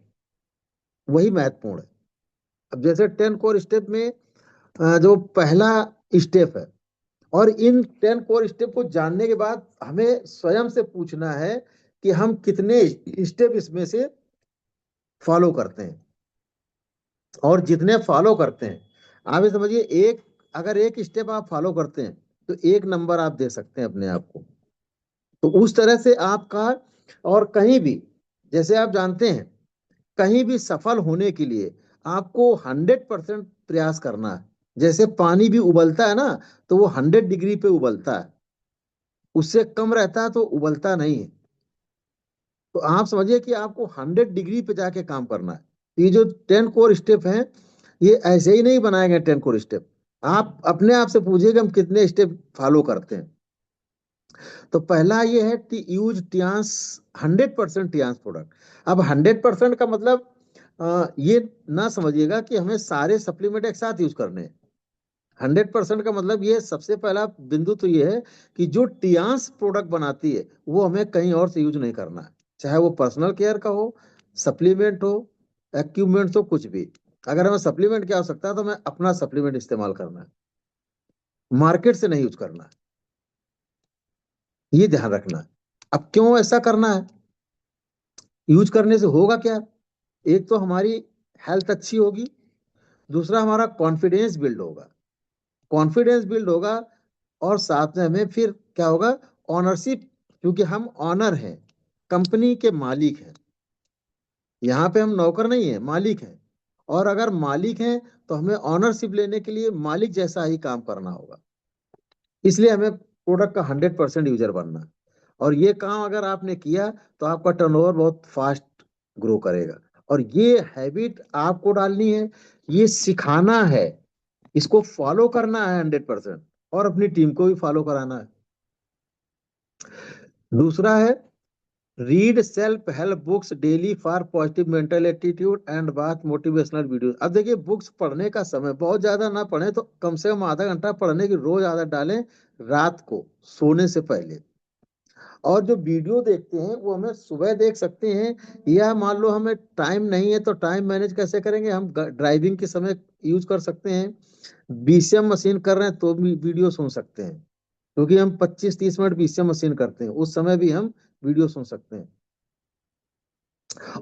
B: वही महत्वपूर्ण है। अब जैसे 10 कोर स्टेप में जो पहला स्टेप है, और इन 10 कोर स्टेप को जानने के बाद हमें स्वयं से पूछना है कि हम कितने स्टेप इसमें से फॉलो करते हैं। और जितने फॉलो करते हैं, आप ये समझिए, एक, अगर एक स्टेप आप फॉलो करते हैं तो 1 नंबर आप दे सकते हैं अपने आप को। तो उस तरह से आपका, और कहीं भी, जैसे आप जानते हैं, कहीं भी सफल होने के लिए आपको 100% प्रयास करना है। जैसे पानी भी उबलता है ना, तो वो 100 डिग्री पे उबलता है, उससे कम रहता है तो उबलता नहीं है। तो आप समझिए कि आपको 100 डिग्री पे जाके काम करना है। ये जो 10 कोर स्टेप हैं, ये ऐसे ही नहीं बनाए गए 10 कोर स्टेप। आप अपने आप से पूछिए कि हम कितने स्टेप फॉलो करते हैं। तो पहला ये है यूज टियान्स 100% टियान्स प्रोडक्ट। अब 100% का मतलब ये ना समझिएगा कि हमें सारे सप्लीमेंट एक साथ यूज करने हैं। 100% का मतलब ये, सबसे पहला बिंदु तो ये है कि जो टियान्स प्रोडक्ट बनाती है वो हमें कहीं और से यूज नहीं करना है, चाहे वो पर्सनल केयर का हो, सप्लीमेंट हो, इक्विपमेंट हो, कुछ भी। अगर हमें सप्लीमेंट की आवश्यकता है तो हमें अपना सप्लीमेंट इस्तेमाल करना है। मार्केट से नहीं यूज करना है, ये ध्यान रखना है। अब क्यों ऐसा करना है? यूज करने से होगा क्या? एक तो हमारी हेल्थ अच्छी होगी, दूसरा हमारा कॉन्फिडेंस बिल्ड होगा। कॉन्फिडेंस बिल्ड होगा और साथ में हमें फिर क्या होगा? ऑनरशिप, क्योंकि हम ऑनर हैं, कंपनी के मालिक हैं। यहाँ पे हम नौकर नहीं है, मालिक हैं। और अगर मालिक हैं तो हमें ऑनरशिप लेने के लिए मालिक जैसा ही काम करना होगा। इसलिए हमें प्रोडक्ट का 100% यूजर बनना है। और ये काम अगर आपने किया तो आपका टर्नओवर बहुत फास्ट ग्रो करेगा। और ये हैबिट आपको डालनी है, ये सिखाना है, इसको फॉलो करना है 100%, और अपनी टीम को भी फॉलो कराना है। दूसरा है, read self help books daily for positive mental attitude and watch motivational video. अब देखिए, बुक्स पढ़ने का समय बहुत ज्यादा ना पढ़े तो कम से कम आधा घंटा पढ़ने की रोज आदत डालें, रात को सोने से पहले। और जो वीडियो देखते हैं वो हमें सुबह देख सकते हैं, या मान लो हमें टाइम नहीं है तो टाइम मैनेज कैसे करेंगे? हम ड्राइविंग के समय यूज कर सकते हैं, बीसीएम मशीन कर रहे हैं तो भी वीडियो सुन सकते हैं, क्योंकि हम 25-30 मिनट बीसीएम मशीन करते हैं, उस समय भी हम वीडियो सुन सकते हैं।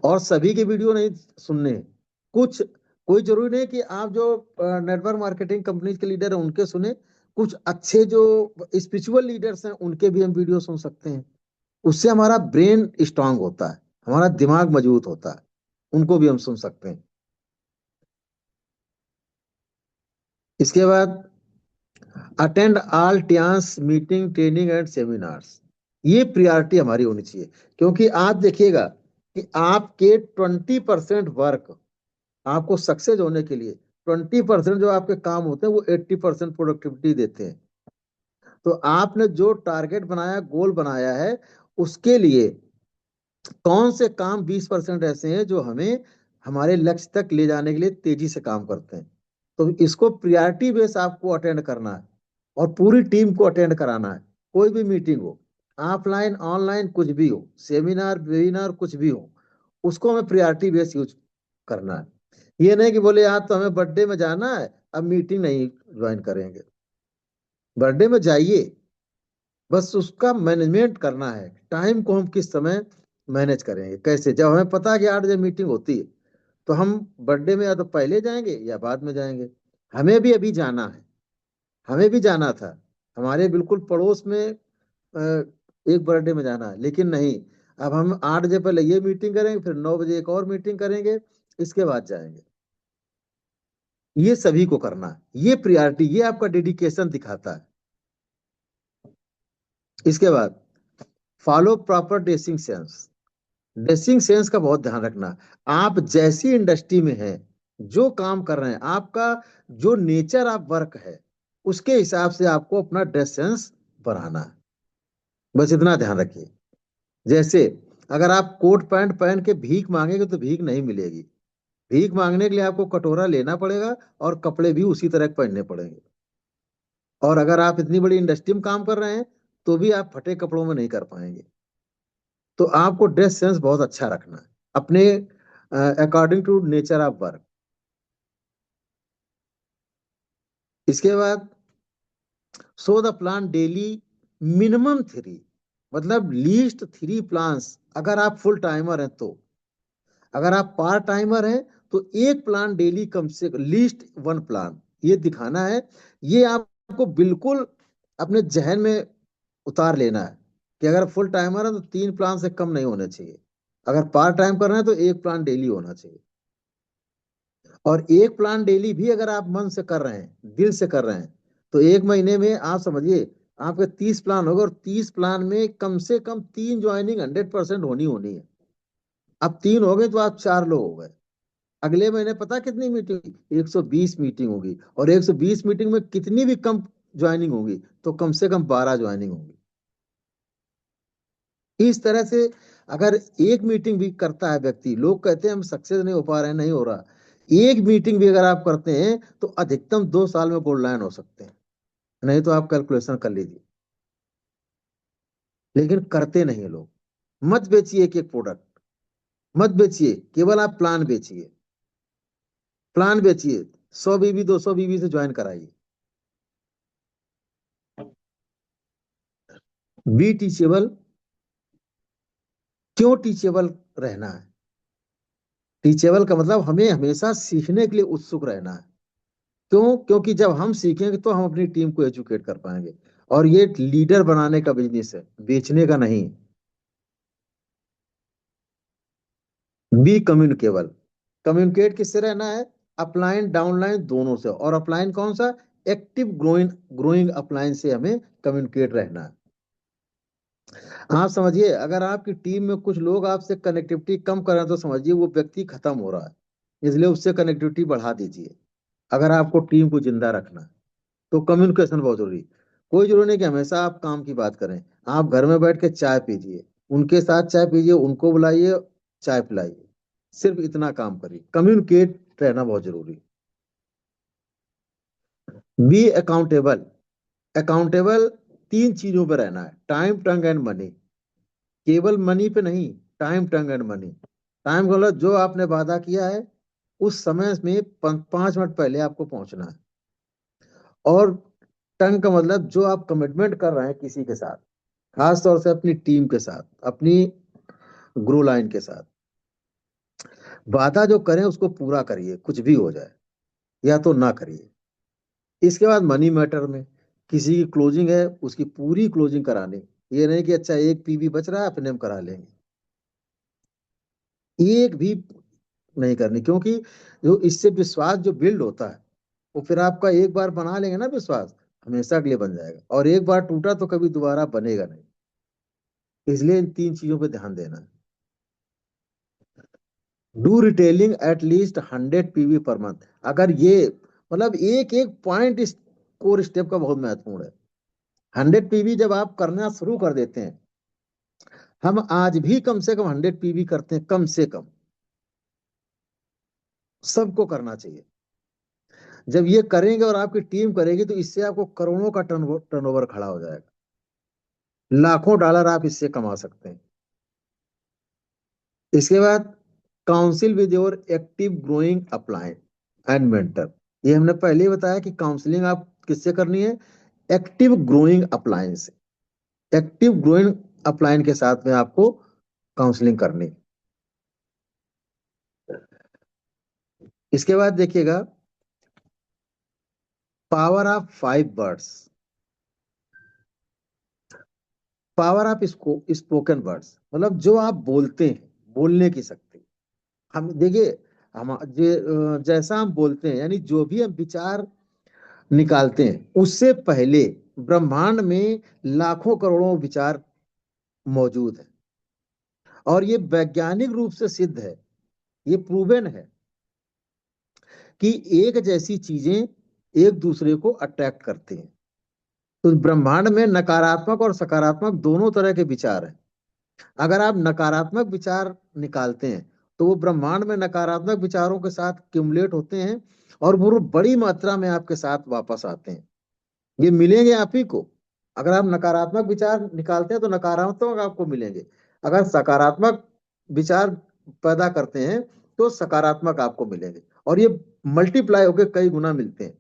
B: और सभी के वीडियो नहीं सुनने हैं। कुछ, कोई जरूरी नहीं कि आप जो नेटवर्क मार्केटिंग कंपनीज के लीडर हैं उनके सुने, कुछ अच्छे जो स्पिरिचुअल लीडर्स हैं उनके भी हम वीडियो सुन सकते हैं। उससे हमारा ब्रेन स्ट्रांग होता है, हमारा दिमाग मजबूत होता है, उनको भी हम सुन सकते हैं। इसके बाद, attend all Tiens meeting training and seminars. ये प्रायोरिटी हमारी होनी चाहिए, क्योंकि आप देखिएगा कि आपके 20% वर्क, आपको सक्सेस होने के लिए 20% जो आपके काम होते हैं वो 80% प्रोडक्टिविटी देते हैं। तो आपने जो टारगेट बनाया, गोल बनाया है, उसके लिए कौन से काम 20% ऐसे हैं जो हमें हमारे लक्ष्य तक ले जाने के लिए तेजी से काम करते हैं? तो इसको प्रायोरिटी बेस आपको अटेंड करना है, और पूरी टीम को अटेंड कराना है। कोई भी मीटिंग हो, ऑफलाइन ऑनलाइन कुछ भी हो, सेमिनार वेबिनार कुछ भी हो, उसको हमें प्रायोरिटी बेस यूज करना है। ये नहीं कि बोले यार तो हमें बर्थडे में जाना है, अब मीटिंग नहीं ज्वाइन करेंगे। बर्थडे में जाइए, बस उसका मैनेजमेंट करना है, टाइम को हम किस समय मैनेज करेंगे, कैसे। जब हमें पता है कि 8 बजे मीटिंग होती है तो हम बर्थडे में या तो पहले जाएंगे या बाद में जाएंगे। हमें भी अभी जाना है, हमें भी जाना था, हमारे बिल्कुल पड़ोस में एक बर्थडे में जाना है, लेकिन नहीं, अब हम 8 बजे पहले ये मीटिंग करेंगे, फिर 9 बजे एक और मीटिंग करेंगे, इसके बाद जाएंगे। ये सभी को करना है, ये प्रायोरिटी, ये आपका डेडिकेशन दिखाता है। इसके बाद, follow proper dressing sense. Dressing sense का बहुत ध्यान रखना। आप जैसी इंडस्ट्री में हैं, जो काम कर रहे हैं, आपका जो नेचर ऑफ वर्क है, उसके हिसाब से आपको अपना ड्रेस सेंस बढ़ाना है। बस इतना ध्यान रखिए। जैसे, अगर आप कोट पैंट पहन के भीख मांगेंगे तो भीख नहीं मिलेगी। भीख मांगने के लिए आपको कटोरा लेना पड़ेगा, और कपड़े भी उसी तरह पहनने पड़ेंगे। और अगर आप इतनी बड़ी इंडस्ट्री में काम कर रहे हैं तो भी आप फटे कपड़ों में नहीं कर पाएंगे। तो आपको ड्रेस सेंस बहुत अच्छा रखना है, अपने according to nature of work. इसके बाद, so the plan daily minimum 3, मतलब लीस्ट 3 प्लान्स। अगर आप फुल टाइमर हैं तो, अगर आप पार्ट टाइमर हैं तो एक प्लान डेली, कम से लीस्ट 1 प्लान, ये दिखाना है। ये आपको बिल्कुल अपने जहन में उतार लेना है कि अगर फुल टाइमर है तो 3 प्लान से कम नहीं होने चाहिए, अगर पार्ट टाइम कर रहे हैं तो एक प्लान डेली होना चाहिए। और एक प्लान डेली भी अगर आप मन से कर रहे हैं, दिल से कर रहे हैं, तो एक महीने में आप समझिए आपके 30 प्लान होगा, और 30 प्लान में कम से कम 3 ज्वाइनिंग 100% होनी होनी है। अब 3 हो गए तो आप 4 लोग हो गए। अगले महीने पता कितनी मीटिंग? 120 मीटिंग होगी, और 120 मीटिंग में कितनी भी कम ज्वाइनिंग होगी तो कम से कम 12 ज्वाइनिंग होगी। इस तरह से अगर एक मीटिंग भी करता है व्यक्ति, लोग कहते हैं हम सक्सेस नहीं हो पा रहे हैं, नहीं हो रहा, एक मीटिंग भी अगर आप करते हैं तो अधिकतम 2 साल में गोल्ड लाइन हो सकते हैं, नहीं तो आप कैलकुलेशन कर लीजिए। लेकिन करते नहीं है लोग। मत बेचिए एक एक प्रोडक्ट, मत बेचिए, केवल आप प्लान बेचिए। प्लान बेचिए, 100 बीवी 200 बीवी से ज्वाइन कराइए। B teachable. क्यों टीचेबल रहना है? टीचेबल का मतलब हमें हमेशा सीखने के लिए उत्सुक रहना है। क्यों? क्योंकि जब हम सीखेंगे तो हम अपनी टीम को एजुकेट कर पाएंगे। और ये लीडर बनाने का बिजनेस है, बेचने का नहीं। B communicable. कम्युनिकेट किससे रहना है? अपलाइन डाउनलाइन दोनों से। और अपलाइन कौन सा? एक्टिव ग्रोइंग ग्रोइंग अपलाइन से हमें कम्युनिकेट रहना है। आप समझिए, अगर आपकी टीम में कुछ लोग आपसे कनेक्टिविटी कम कर रहे हैं तो समझिए वो व्यक्ति खत्म हो रहा है। इसलिए उससे कनेक्टिविटी बढ़ा दीजिए अगर आपको टीम को जिंदा रखना है। तो कम्युनिकेशन बहुत जरूरी। कोई जरूरी नहीं कि हमेशा आप काम की बात करें। आप घर में बैठ के चाय पीजिए, उनके साथ चाय पीजिए, उनको बुलाइए, चाय पिलाइए। सिर्फ इतना काम करिए, कम्युनिकेट रहना बहुत जरूरी। Be accountable. अकाउंटेबल तीन चीजों पर रहना है, टाइम टंग एंड मनी। केवल मनी पे नहीं, time tongue and money. Time का मतलब जो आपने वादा किया है उस समय में 5 मिनट पहले आपको पहुंचना है। और टंग का मतलब जो आप कमिटमेंट कर रहे हैं किसी के साथ, खास तौर से अपनी टीम के साथ, अपनी ग्रो लाइन के साथ, वादा जो करें उसको पूरा करिए, कुछ भी हो जाए, या तो ना करिए। इसके बाद मनी मैटर में किसी की क्लोजिंग है उसकी पूरी क्लोजिंग करानी। ये नहीं कि अच्छा एक पीवी बच रहा है अपने हम करा लेंगे, एक भी नहीं करनी। क्योंकि जो इससे विश्वास जो बिल्ड होता है वो फिर आपका एक बार बना लेंगे ना विश्वास, हमेशा के लिए बन जाएगा। और एक बार टूटा तो कभी दोबारा बनेगा नहीं। इसलिए इन तीन चीजों पे ध्यान देना है। Do retailing at least 100 PV per month. अगर ये मतलब एक एक पॉइंट इस कोर स्टेप का बहुत महत्वपूर्ण है। 100 पीवी जब आप करना शुरू कर देते हैं, हम आज भी कम से कम 100 पीवी करते हैं, कम से कम सबको करना चाहिए। जब ये करेंगे और आपकी टीम करेगी तो इससे आपको करोड़ों का टर्नओवर खड़ा हो जाएगा। लाखों डॉलर आप इससे कमा सकते हैं। इसके बाद council with your active growing upline and mentor. ये हमने पहले ही बताया कि काउंसलिंग आप किससे करनी है? एक्टिव ग्रोइंग अपलाइन से। एक्टिव ग्रोइंग अपलाइन के साथ में आपको काउंसलिंग करनी। इसके बाद देखिएगा, power of 5 words. Power of spoken words मतलब जो आप बोलते हैं, बोलने की शक्ति। हम देखिए, जैसा हम बोलते हैं यानी जो भी हम विचार निकालते हैं उससे पहले ब्रह्मांड में लाखों करोड़ों विचार मौजूद हैं। और ये वैज्ञानिक रूप से सिद्ध है, ये प्रूवन है कि एक जैसी चीजें एक दूसरे को अट्रैक्ट करती हैं। तो ब्रह्मांड में नकारात्मक और सकारात्मक दोनों तरह के विचार हैं। अगर आप नकारात्मक विचार निकालते हैं तो वो ब्रह्मांड में नकारात्मक विचारों के साथ क्यूमुलेट होते हैं और वो बड़ी मात्रा में आपके साथ वापस आते हैं। ये मिलेंगे आप ही को। अगर आप नकारात्मक विचार निकालते हैं तो नकारात्मक आपको मिलेंगे। अगर सकारात्मक विचार पैदा करते हैं तो सकारात्मक आपको मिलेंगे। और ये मल्टीप्लाई होकर कई गुना मिलते हैं।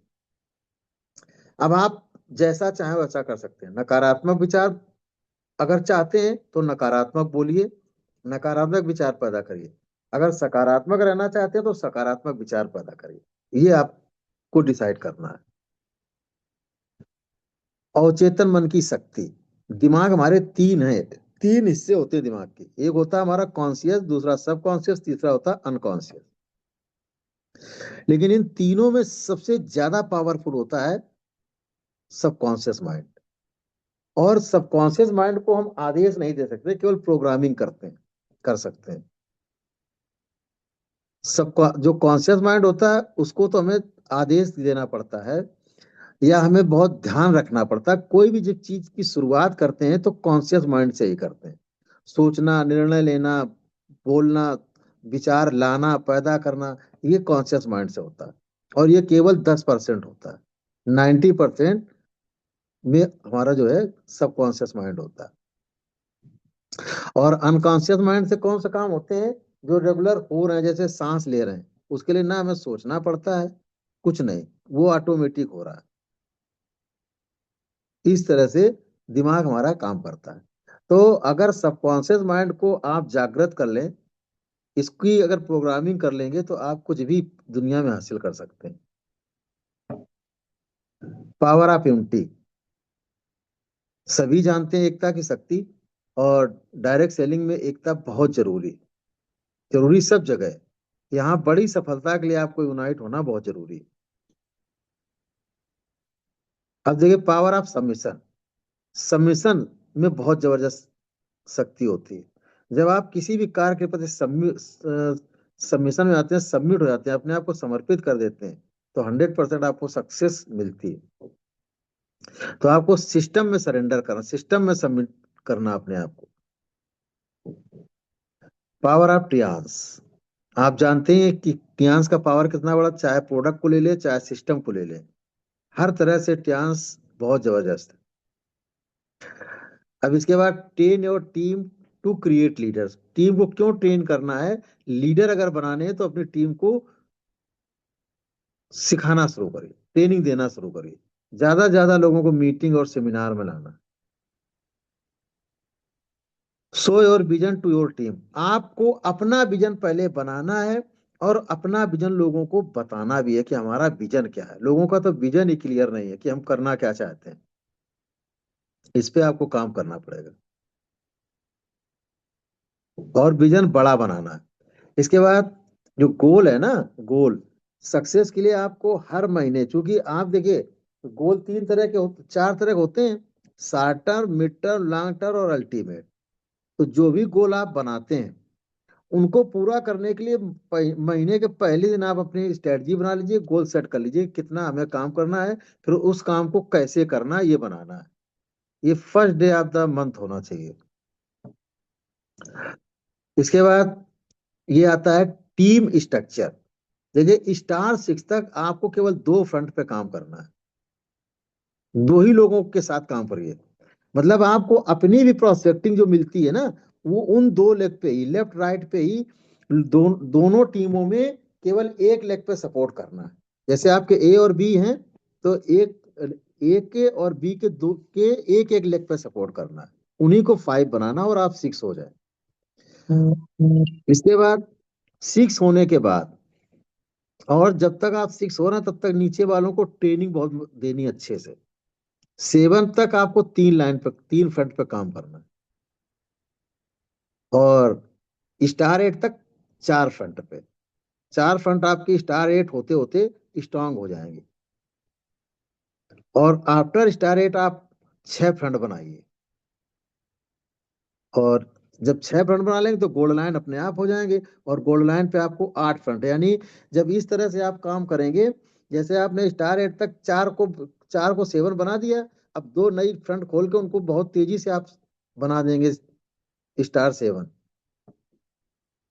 B: अब आप जैसा चाहें वैसा कर सकते हैं। नकारात्मक विचार अगर चाहते हैं तो नकारात्मक बोलिए, नकारात्मक विचार पैदा करिए। अगर सकारात्मक रहना चाहते हैं तो सकारात्मक विचार पैदा करिए। ये आपको डिसाइड करना है। अवचेतन मन की शक्ति। दिमाग हमारे तीन है, तीन हिस्से होते हैं दिमाग के। एक होता है हमारा कॉन्शियस, दूसरा सब कॉन्शियस, तीसरा होता है अनकॉन्शियस। लेकिन इन तीनों में सबसे ज्यादा पावरफुल होता है सबकॉन्शियस माइंड। और सबकॉन्शियस माइंड को हम आदेश नहीं दे सकते, केवल प्रोग्रामिंग कर सकते हैं। सब जो कॉन्शियस माइंड होता है उसको तो हमें आदेश देना पड़ता है या हमें बहुत ध्यान रखना पड़ता है। कोई भी जब चीज की शुरुआत करते हैं तो कॉन्शियस माइंड से ही करते हैं। सोचना, निर्णय लेना, बोलना, विचार लाना, पैदा करना, ये कॉन्शियस माइंड से होता है। और ये केवल 10% होता है। 90% में हमारा जो है सबकॉन्शियस माइंड होता है। और अनकॉन्शियस माइंड से कौन सा काम होते हैं जो रेगुलर हो रहे हैं, जैसे सांस ले रहे हैं, उसके लिए ना हमें सोचना पड़ता है, कुछ नहीं, वो ऑटोमेटिक हो रहा है। इस तरह से दिमाग हमारा काम करता है। तो अगर सबकॉन्शियस माइंड को आप जागृत कर लें, इसकी अगर प्रोग्रामिंग कर लेंगे, तो आप कुछ भी दुनिया में हासिल कर सकते हैं। पावर ऑफ यूनिटी, सभी जानते हैं एकता की शक्ति, और डायरेक्ट सेलिंग में एकता बहुत जरूरी, जरूरी सब जगह है। यहाँ बड़ी सफलता के लिए आपको यूनाइट होना बहुत जरूरी है। अब देखिए पावर ऑफ सबमिशन, सबमिशन में बहुत जबरदस्त शक्ति होती है। जब आप किसी भी कार्य के प्रति सबमिशन में आते हैं, सबमिट हो जाते हैं, अपने आप को समर्पित कर देते हैं, तो 100% आपको सक्सेस मिलती है। तो आपको सिस्टम में सरेंडर करना, सिस्टम में सबमिट करना अपने आप को। पावर ऑफ टियान्स, आप जानते हैं कि टियान्स का पावर कितना बड़ा, चाहे प्रोडक्ट को ले ले चाहे सिस्टम को ले ले, हर तरह से टियान्स बहुत जबरदस्त है। अब इसके बाद train your team to create leaders, team को क्यों ट्रेन करना है, लीडर अगर बनाने हैं तो अपनी टीम को सिखाना शुरू करिए, ट्रेनिंग देना शुरू करिए, ज्यादा से ज्यादा लोगों को मीटिंग और सेमिनार में लाना। Show your vision to your team, आपको अपना विजन पहले बनाना है, और अपना विजन लोगों को बताना भी है कि हमारा विजन क्या है। लोगों का तो विजन ही क्लियर नहीं है कि हम करना क्या चाहते हैं, इस पे आपको काम करना पड़ेगा, और विजन बड़ा बनाना है। इसके बाद जो गोल है ना, गोल सक्सेस के लिए आपको हर महीने, चूंकि आप देखिए गोल तीन तरह के चार तरह के होते हैं, short term, mid term, long term और अल्टीमेट। तो जो भी गोल आप बनाते हैं उनको पूरा करने के लिए महीने के पहले दिन आप अपनी स्ट्रेटजी बना लीजिए, गोल सेट कर लीजिए, कितना हमें काम करना है, फिर उस काम को कैसे करना है ये बनाना है। ये first day of the month होना चाहिए। इसके बाद ये आता है टीम स्ट्रक्चर। देखिए स्टार 6 तक आपको केवल दो फ्रंट पे काम करना है, दो ही लोगों के साथ काम करिए। मतलब आपको अपनी भी प्रोस्पेक्टिंग जो मिलती है ना, वो उन दो लेग पे ही, लेफ्ट राइट पे ही, दोनों टीमों में केवल एक लेग पे सपोर्ट करना है। जैसे आपके ए और बी हैं, तो एक ए के और बी के दो के एक एक लेग पे सपोर्ट करना है, उन्हीं को 5 बनाना और आप 6 हो जाए। इसके बाद 6 होने के बाद, और जब तक आप 6 हो रहे हैं तब तक नीचे वालों को ट्रेनिंग बहुत देनी अच्छे से। 7 तक आपको 3 लाइन पे, 3 फ्रंट पे काम करना है, और स्टार 8 तक 4 फ्रंट पे। 4 फ्रंट आपके स्टार 8 होते होते स्ट्रांग हो जाएंगे, और आफ्टर स्टार 8 आप 6 फ्रंट बनाइए, और जब 6 फ्रंट बना लेंगे तो गोल्ड लाइन अपने आप हो जाएंगे, और गोल्ड लाइन पे आपको 8 फ्रंट, यानी जब इस तरह से आप काम करेंगे, जैसे आपने स्टार 8 तक 4 को 7 बना दिया, अब 2 नई फ्रंट खोल के उनको बहुत तेजी से आप बना देंगे स्टार 7,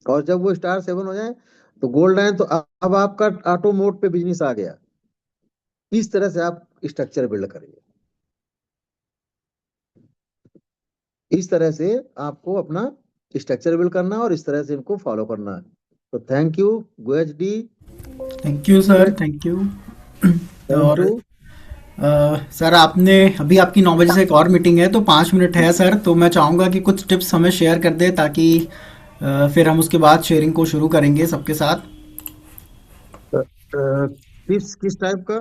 B: और जब वो स्टार 7 हो जाए तो गोल्ड लाइन, तो अब आपका ऑटो मोड पे बिजनेस आ गया। इस तरह से आप स्ट्रक्चर बिल्ड करिए, इस तरह से आपको अपना स्ट्रक्चर बिल्ड करना है, और इस तरह से इनको फॉलो करना है। तो थैंक यू गोएच डी,
A: thank you sir, thank you.
B: Thank
A: और
B: यू।
A: सर आपने अभी आपकी 9 बजे से एक और मीटिंग है, तो 5 मिनट है सर, तो मैं चाहूँगा कि कुछ टिप्स हमें शेयर कर दे, ताकि फिर हम उसके बाद शेयरिंग को शुरू करेंगे सबके साथ।
B: टिप्स किस टाइप का?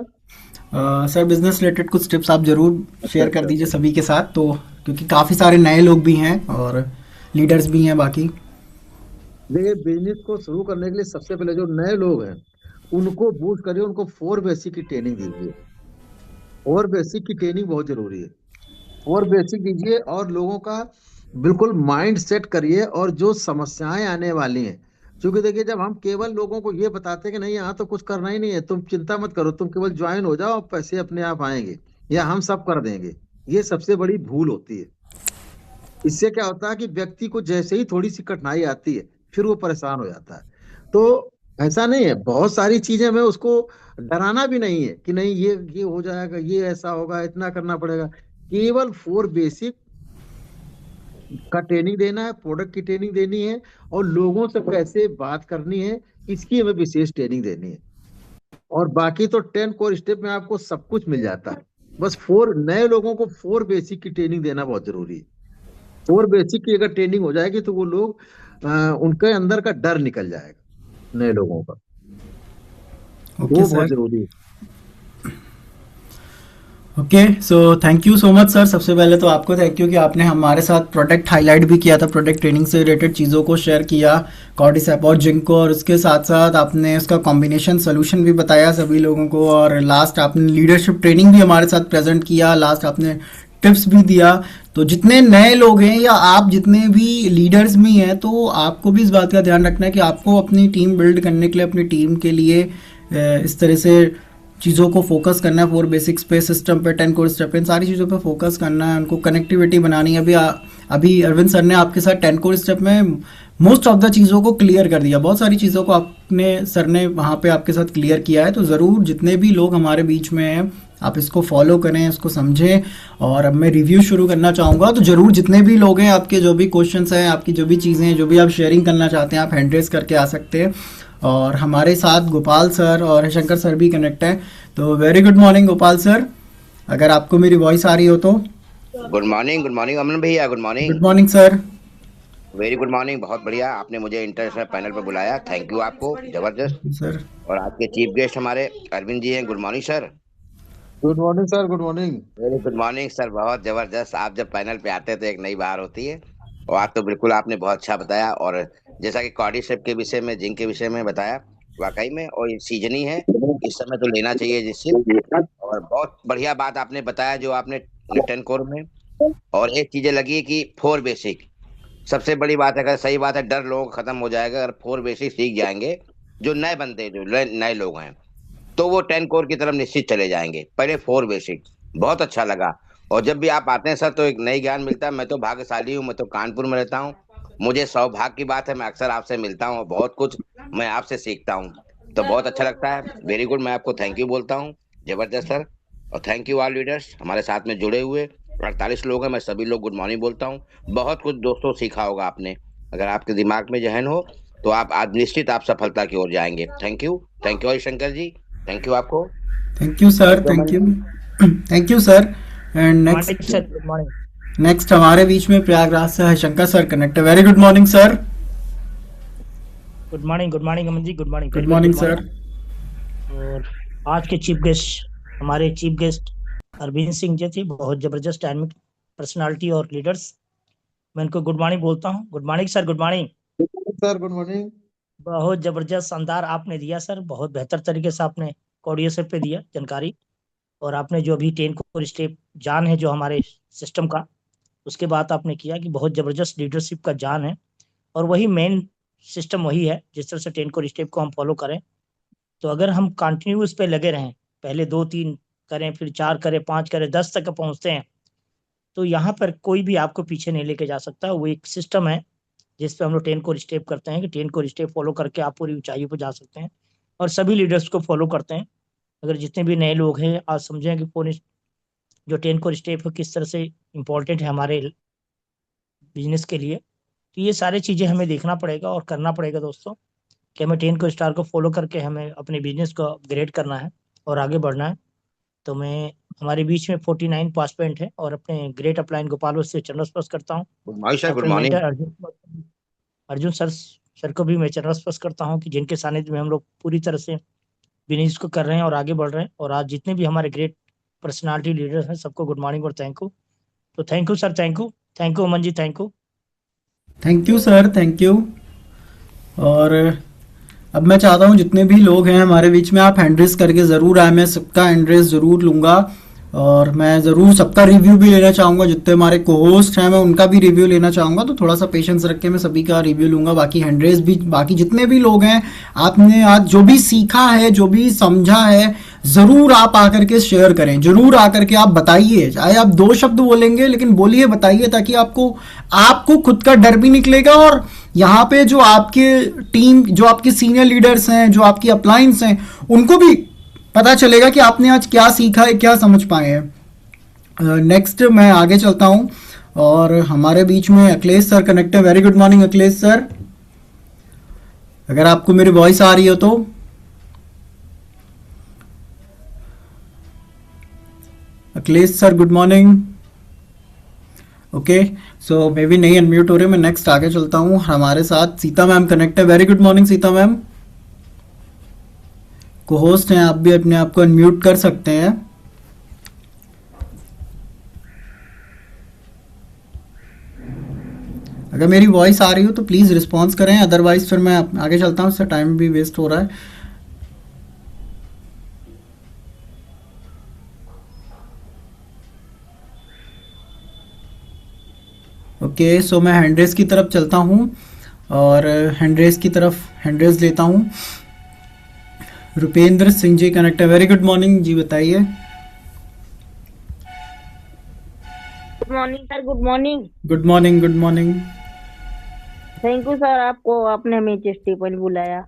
A: सर बिजनेस रिलेटेड कुछ टिप्स आप जरूर
B: अच्छा
A: शेयर कर
B: अच्छा
A: दीजिए
B: अच्छा।
A: सभी के साथ, तो क्योंकि काफ़ी सारे नए लोग भी हैं और लीडर्स भी हैं बाकी।
B: देखिए बिजनेस को शुरू करने के लिए सबसे पहले जो नए लोग हैं उनको बूस्ट करिए, उनको 4 बेसिक की ट्रेनिंग दीजिए। 4 बेसिक की ट्रेनिंग बहुत जरूरी है। 4 बेसिक दीजिए, और लोगों का बिल्कुल माइंड सेट करिए, और जो समस्याएं आने वाली हैं, क्योंकि देखिए जब हम केवल लोगों को ये बताते हैं कि नहीं यहाँ तो कुछ करना ही नहीं है, तुम चिंता मत करो, तुम केवल ज्वाइन हो जाओ, पैसे अपने आप आएंगे, या हम सब कर देंगे, ये सबसे बड़ी भूल होती है। इससे क्या होता है कि व्यक्ति को जैसे ही थोड़ी सी कठिनाई आती है फिर वो परेशान हो जाता है। तो ऐसा नहीं है, बहुत सारी चीजें में उसको डराना भी नहीं है कि नहीं ये हो जाएगा, ये ऐसा होगा, इतना करना पड़ेगा। केवल 4 बेसिक का ट्रेनिंग देना है, प्रोडक्ट की ट्रेनिंग देनी है, और लोगों से कैसे बात करनी है इसकी हमें विशेष ट्रेनिंग देनी है। और बाकी तो 10 कोर स्टेप में आपको सब कुछ मिल जाता है। बस फोर नए लोगों को 4 बेसिक की ट्रेनिंग देना बहुत जरूरी है। 4 बेसिक की अगर ट्रेनिंग हो जाएगी तो वो लोग उनके अंदर का डर निकल जाएगा नए लोगों का।
A: ओके
B: वो बहुत
A: सर।
B: जरूरी है।
A: Okay, so thank you so much sir. सबसे पहले तो आपको थैंक यू कि आपने हमारे साथ प्रोडक्ट हाईलाइट भी किया था, प्रोडक्ट ट्रेनिंग से रिलेटेड चीज़ों को शेयर किया, कॉर्डिसेप और जिंक को, और उसके साथ साथ आपने उसका कॉम्बिनेशन सोल्यूशन भी बताया सभी लोगों को, और लास्ट आपने लीडरशिप ट्रेनिंग भी हमारे साथ प्रेजेंट किया, लास्ट आपने टिप्स भी दिया। तो जितने नए लोग हैं या आप जितने भी लीडर्स भी हैं, तो आपको भी इस बात का ध्यान रखना है कि आपको अपनी टीम बिल्ड करने के लिए, अपनी टीम के लिए इस तरह से चीज़ों को फोकस करना है। 4 बेसिक्स पे, सिस्टम पे, 10 कोर स्टेप, इन सारी चीज़ों पे फोकस करना है, उनको कनेक्टिविटी बनानी है। अभी अरविंद सर ने आपके साथ 10 कोर स्टेप में मोस्ट ऑफ द चीज़ों को क्लियर कर दिया, बहुत सारी चीज़ों को आपने सर ने वहाँ पे आपके साथ क्लियर किया है। तो ज़रूर जितने भी लोग हमारे बीच में हैं, आप इसको फॉलो करें, इसको समझें। और अब मैं रिव्यू शुरू करना चाहूँगा, तो ज़रूर जितने भी लोग हैं, आपके जो भी क्वेश्चंस हैं, आपकी जो भी चीज़ें हैं, जो भी आप शेयरिंग करना चाहते हैं, आप हैंड रेस करके आ सकते हैं। और हमारे साथ गोपाल सर और शंकर सर भी कनेक्ट हैं। तो very good morning Gopal sir, अगर आपको मेरी वॉइस आ रही हो तो।
D: गुड मॉर्निंग अमन भैया, good morning.
A: Good morning sir.
D: Very good morning, बहुत बढ़िया, आपने मुझे इंटरनेशनल पैनल पर बुलाया, थैंक यू आपको, जबरदस्त।
A: सर
D: और आज के चीफ गेस्ट हमारे अरविंद जी हैं, good morning sir.
B: Good morning sir, good morning.
D: Very good morning sir, बहुत जबरदस्त। आप जब पैनल पे आते हैं तो एक नई बार होती है, और आज तो बिल्कुल आपने बहुत अच्छा बताया। और जैसा कि कॉर्डिसेप के विषय में, जिंक के विषय में बताया, वाकई में, और ये सीजनी है, इस समय तो लेना चाहिए जिससे। और बहुत बढ़िया बात आपने बताया जो आपने 10 कोर में। और एक चीजें लगी कि 4 बेसिक सबसे बड़ी बात है। अगर सही बात है, डर लोगों का खत्म हो जाएगा अगर 4 बेसिक सीख जाएंगे। जो नए बंदे, जो नए लोग हैं, तो वो 10 कोर की तरफ निश्चित चले जाएंगे। पहले 4 बेसिक बहुत अच्छा लगा। और जब भी आप आते हैं सर तो एक नई ज्ञान मिलता है। मैं तो भाग्यशाली हूँ, मैं तो कानपुर में रहता हूँ, मुझे सौभाग्य की बात है, मैं अक्सर आपसे मिलता हूँ और बहुत कुछ मैं आपसे सीखता हूँ, तो बहुत अच्छा लगता है। वेरी गुड, मैं आपको थैंक यू बोलता हूँ, जबरदस्त सर। और थैंक यू ऑल लीडर्स हमारे साथ में जुड़े हुए 48 लोग हैं, मैं सभी लोग गुड मॉर्निंग बोलता हूँ। बहुत कुछ दोस्तों सीखा होगा आपने, अगर आपके दिमाग में जहन हो तो आप आज निश्चित आप सफलता की ओर जाएंगे। Thank you Shankar ji, thank you आपको,
A: thank you sir,
D: thank you
A: thank
D: Aman
A: you.
D: Ji.
A: Thank you sir. And
E: morning
A: next,
E: sir, good morning.
A: Next हमारे बीच में प्रयागराज से है शंकर सर कनेक्ट है। Very good morning sir.
E: Good morning Aman ji, good morning,
A: good
E: very very
A: morning
E: good
A: sir.
E: Morning. और आज के chief guest, हमारे चीफ गेस्ट अरविंद सिंह जी थे, बहुत जबरदस्त डायनामिक पर्सनालिटी और लीडर्स। मैं उनको गुड मॉर्निंग बोलता हूँ। Good morning sir, good morning.
B: Sir good morning.
E: बहुत जबरदस्त शानदार आपने दिया सर, बहुत बेहतर तरीके से आपने कोडियोसेप पे दिया जानकारी। और आपने जो अभी 10 कोर स्टेप जान है जो हमारे सिस्टम का, उसके बाद आपने किया कि बहुत जबरदस्त लीडरशिप का जान है। और वही मेन सिस्टम वही है, जिस तरह से 10 कोर स्टेप को हम फॉलो करें, तो अगर हम कंटिन्यू उस पे लगे रहें, पहले 2 3 करें, फिर 4 करें, 5 करें, 10 तक पहुंचते हैं, तो यहाँ पर कोई भी आपको पीछे नहीं लेके जा सकता। वो एक सिस्टम है जिस पे हम लोग 10 कोर स्टेप करते हैं कि 10 कोर स्टेप फॉलो करके आप पूरी ऊंचाइयों पर जा सकते हैं। और सभी लीडर्स को फॉलो करते हैं। अगर जितने भी नए लोग हैं आज समझें कि पूरी जो 10 कोर स्टेप है किस तरह से इम्पोर्टेंट है हमारे बिजनेस के लिए, तो ये सारी चीज़ें हमें देखना पड़ेगा और करना पड़ेगा दोस्तों, कि हमें 10 को स्टार को फॉलो करके हमें अपने बिजनेस को अपग्रेड करना है और आगे बढ़ना है। तो मैं, हमारे बीच में 49 पार्टिसिपेंट है, और अपने ग्रेट अपलाइन गोपाल से चरण स्पर्श करता हूँ।
D: गुड मॉर्निंग सर, गुड
E: अपने
D: मॉर्निंग।
E: मेंटर अर्जुन सर को भी मैं चरण स्पर्श करता हूँ, कि जिनके सानिध्य में हम लोग पूरी तरह से बिजनेस को कर रहे हैं और आगे बढ़ रहे हैं। और आज जितने भी हमारे ग्रेट पर्सनालिटी लीडर्स हैं, सबको गुड मॉर्निंग और थैंक यू। तो thank you sir, thank you Aman ji, thank you.
A: Thank you sir, thank you. और अब मैं चाहता हूँ जितने भी लोग हैं हमारे बीच में, आप हैंड रेस करके ज़रूर आए, मैं सबका हैंड रेस ज़रूर लूँगा। और मैं ज़रूर सबका रिव्यू भी लेना चाहूँगा, जितने हमारे को होस्ट हैं मैं उनका भी रिव्यू लेना चाहूँगा। तो थोड़ा सा पेशेंस रख के मैं सभी का रिव्यू लूँगा। बाकी हैंड रेस भी, बाकी जितने भी लोग हैं, आपने आज जो भी सीखा है, जो भी समझा है, ज़रूर आप आकर के शेयर करें, ज़रूर आकर के आप बताइए। चाहे आप 2 शब्द बोलेंगे, लेकिन बोलिए, बताइए, ताकि आपको आपको खुद का डर भी निकलेगा। और यहाँ पे जो आपके टीम, जो आपके सीनियर लीडर्स हैं, जो आपकी अपलाइंस हैं, उनको भी पता चलेगा कि आपने आज क्या सीखा है, क्या समझ पाए हैं। नेक्स्ट मैं आगे चलता हूँ, और हमारे बीच में अखिलेश सर कनेक्ट है। Very good morning Akhilesh sir, अगर आपको मेरी वॉइस आ रही हो तो। Akhilesh sir good morning. Okay, so मे भी नहीं अनम्यूट हो रहे, मैं नेक्स्ट आगे चलता हूँ। हमारे साथ सीता मैम कनेक्ट है। Very good morning Sita ma'am, को होस्ट हैं, आप भी अपने आप को अनम्यूट कर सकते हैं। अगर मेरी वॉइस आ रही हो तो प्लीज़ रिस्पॉन्स करें, अदरवाइज फिर मैं आगे चलता हूँ, इससे टाइम भी वेस्ट हो रहा है। ओके, सो मैं हैंड रेस की तरफ चलता हूँ और हैंड रेस लेता हूँ। रुपेंद्र सिंह जी कनेक्ट है। वेरी गुड मॉर्निंग जी, बताइए।
F: Good morning sir, good morning.
A: Good morning, good morning.
F: Thank you sir, आपको आपने हमें चेस्टी पर बुलाया।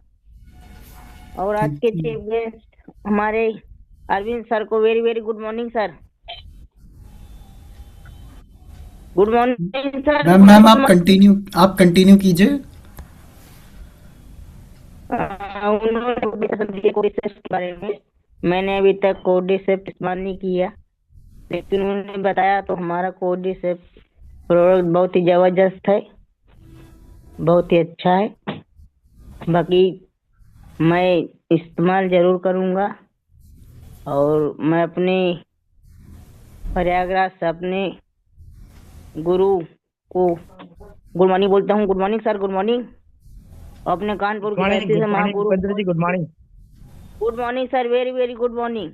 F: और आज के चीफ गेस्ट हमारे अरविंद सर को very very good morning sir. Good morning sir.
A: Ma'am आप कंटिन्यू कीजिए।
F: उन्होंने कोर्सेस के बारे में, मैंने अभी तक कोर्डिसेप्ट इस्तेमाल नहीं किया, लेकिन उन्होंने बताया तो हमारा कोर्डिसेप्ट प्रोडक्ट बहुत ही जबरदस्त है, बहुत ही अच्छा है। बाकी मैं इस्तेमाल जरूर करूंगा और मैं अपने प्रयागराज से अपने गुरु को गुड मॉर्निंग बोलता हूँ। Good morning sir, good morning. अपने कानपुर की धरती से Mahaguru
E: good morning.
F: Good morning sir, very very good morning.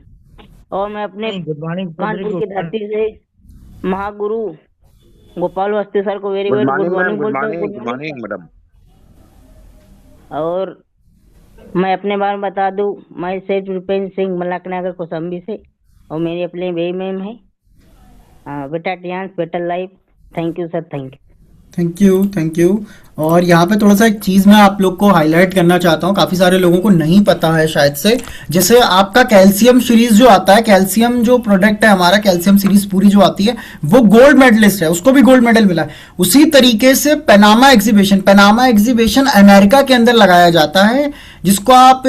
F: और मैं अपने
E: गुड मॉर्निंग
F: कानपुर की धरती से महागुरु गोपाल अवस्थी सर को वेरी वेरी गुड मॉर्निंग बोलता हूँ। Good morning
D: madam.
F: और मैं अपने बारे में बता दूं, मैं सेठ रुपेंद्र सिंह मलाकनगर कोसंबी से, और मेरी अपने बेई मैम है, बेटा Tiens better life. Thank you sir, thank you.
A: Thank you. और यहाँ पे थोड़ा सा एक चीज़ मैं आप लोग को हाईलाइट करना चाहता हूँ, काफ़ी सारे लोगों को नहीं पता है शायद से। जैसे आपका कैल्शियम सीरीज जो आता है, कैल्शियम जो प्रोडक्ट है हमारा, कैल्शियम सीरीज पूरी जो आती है वो गोल्ड मेडलिस्ट है, उसको भी गोल्ड मेडल मिला है। उसी तरीके से पनामा एग्जीबिशन अमेरिका के अंदर लगाया जाता है, जिसको आप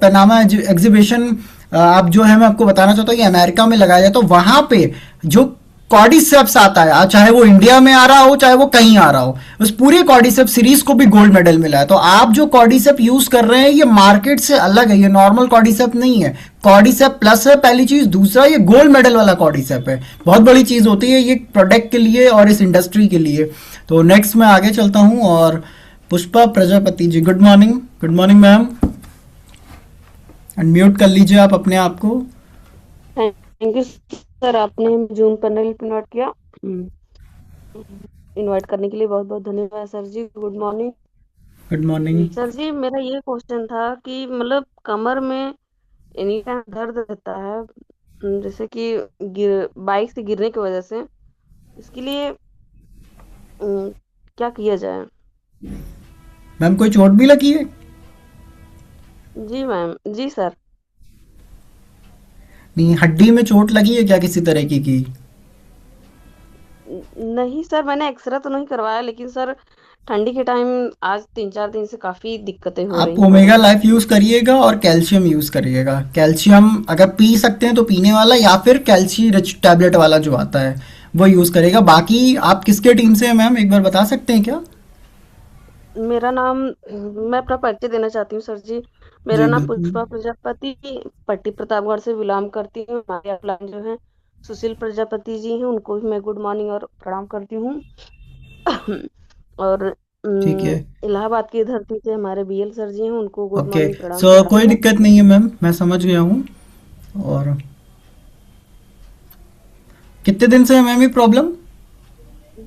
A: पनामा एग्जीबिशन आप जो है, मैं आपको बताना चाहता हूँ कि अमेरिका में लगाया जाता है। तो वहां पे जो कॉर्डिसेप्स आता है, चाहे वो इंडिया में आ रहा हो चाहे वो कहीं आ रहा हो, उस पूरे कॉर्डिसेप्स सीरीज को भी गोल्ड मेडल मिला है। तो आप जो कॉर्डिसेप यूज कर रहे हैं ये मार्केट से अलग है, ये नॉर्मल कॉर्डिसेप नहीं है, कॉर्डिसेप प्लस है पहली चीज। दूसरा, ये गोल्ड मेडल वाला कॉर्डिसेप है, बहुत बड़ी चीज होती है ये प्रोडक्ट के लिए और इस इंडस्ट्री के लिए। तो नेक्स्ट मैं आगे चलता हूं और Pushpa Prajapati ji, good morning ma'am, unmute कर लीजिए आप अपने आप को।
C: थैंक यू सर, आपने जूम पैनल पे इन्वाइट किया, इन्वाइट करने के लिए बहुत बहुत धन्यवाद सर जी। गुड मॉर्निंग सर जी। मेरा ये क्वेश्चन था कि मतलब कमर में एनी टाइम दर्द रहता है, जैसे कि बाइक से गिरने की वजह से, इसके लिए क्या किया जाए?
A: मैम कोई चोट भी लगी है?
C: जी मैम, जी सर।
A: नहीं, हड्डी में चोट लगी है क्या किसी तरीके की?
C: नहीं सर, मैंने एक्सरे तो नहीं करवाया, लेकिन सर ठंडी के टाइम आज 3-4 दिन से काफी दिक्कतें हो रही
A: आप
C: हैं।
A: ओमेगा लाइफ यूज करिएगा और कैल्शियम यूज करिएगा। कैल्शियम अगर पी सकते हैं तो पीने वाला, या फिर कैल्शी रिच टैबलेट वाला जो आता है वो यूज करेगा। बाकी आप किसके टीम से हैं मैम, एक बार बता सकते हैं क्या?
C: मेरा नाम, मैं अपना परिचय देना चाहती हूँ सर जी। मेरा
A: जी
C: नाम
A: बिल्कुल।
C: पुष्पा प्रजापति, पट्टी प्रतापगढ़ से बिलोंग करती हूँ। हमारे अपलाइन जो है सुशील प्रजापति जी हैं, उनको भी मैं गुड मॉर्निंग और प्रणाम करती हूँ। और
A: ठीक है,
C: इलाहाबाद की धरती से हमारे बीएल सर जी हैं, उनको गुड
A: ओके।
C: मॉर्निंग प्रणाम
A: सो
C: करती
A: कोई
C: हूँ।
A: दिक्कत नहीं है मैम, मैं समझ गया हूँ। और कितने दिन से है मैम ये प्रॉब्लम?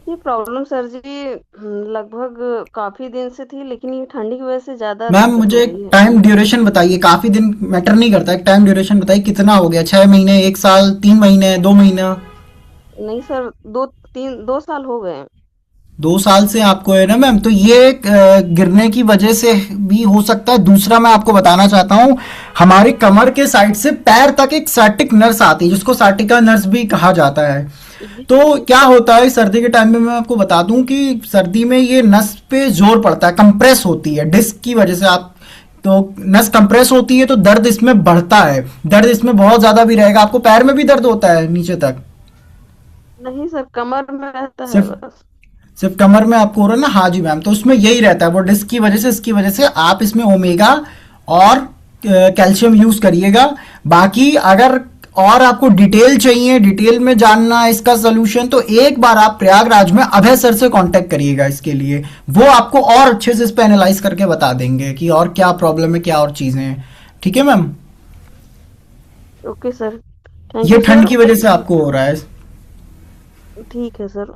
C: ये प्रॉब्लम सर जी लगभग काफी दिन से थी, लेकिन ये ठंडी की वजह से ज्यादा
A: मैम
C: दिक्कत
A: मुझे
C: हो
A: एक
C: रही है।
A: टाइम ड्यूरेशन बताइए, काफी दिन मैटर नहीं करता, एक टाइम ड्यूरेशन बताइए कितना हो गया, 6 महीने, 1 साल, 3 महीने, 2 महीना?
C: नहीं सर, 2 साल हो गए हैं।
A: 2 साल से आपको है ना मैम? तो ये गिरने की वजह से भी हो सकता है। दूसरा मैं आपको बताना चाहता हूँ, हमारी कमर के साइड से पैर तक एक साटिक नर्स आती है, जिसको साटिका नर्स भी कहा जाता है। तो क्या होता है सर्दी के टाइम में, मैं आपको बता दूं कि सर्दी में ये नस पे जोर पड़ता है, कंप्रेस होती है डिस्क की वजह से। आप तो नस कंप्रेस होती है तो दर्द इसमें बढ़ता है, दर्द इसमें बहुत ज्यादा भी रहेगा। आपको पैर में भी दर्द होता है नीचे तक?
C: नहीं सर, कमर में रहता है
A: सिर्फ
C: बस।
A: सिर्फ कमर में आपको हो रहा है ना? हाँ जी मैम, तो उसमें यही रहता है, वो डिस्क की वजह से, इसकी वजह से आप इसमें ओमेगा और कैल्शियम यूज करिएगा। बाकी अगर और आपको डिटेल चाहिए, डिटेल में जानना है इसका सोल्यूशन, तो एक बार आप प्रयागराज में अभय सर से कांटेक्ट करिएगा इसके लिए। वो आपको और अच्छे से इस पे एनालाइज करके बता देंगे कि और क्या प्रॉब्लम है, क्या और चीजें हैं। ठीक है मैम?
C: ओके सर,
A: ये
C: थैंक यू
A: ठंड
C: सर।
A: की वजह से आपको हो रहा है।
C: ठीक है सर,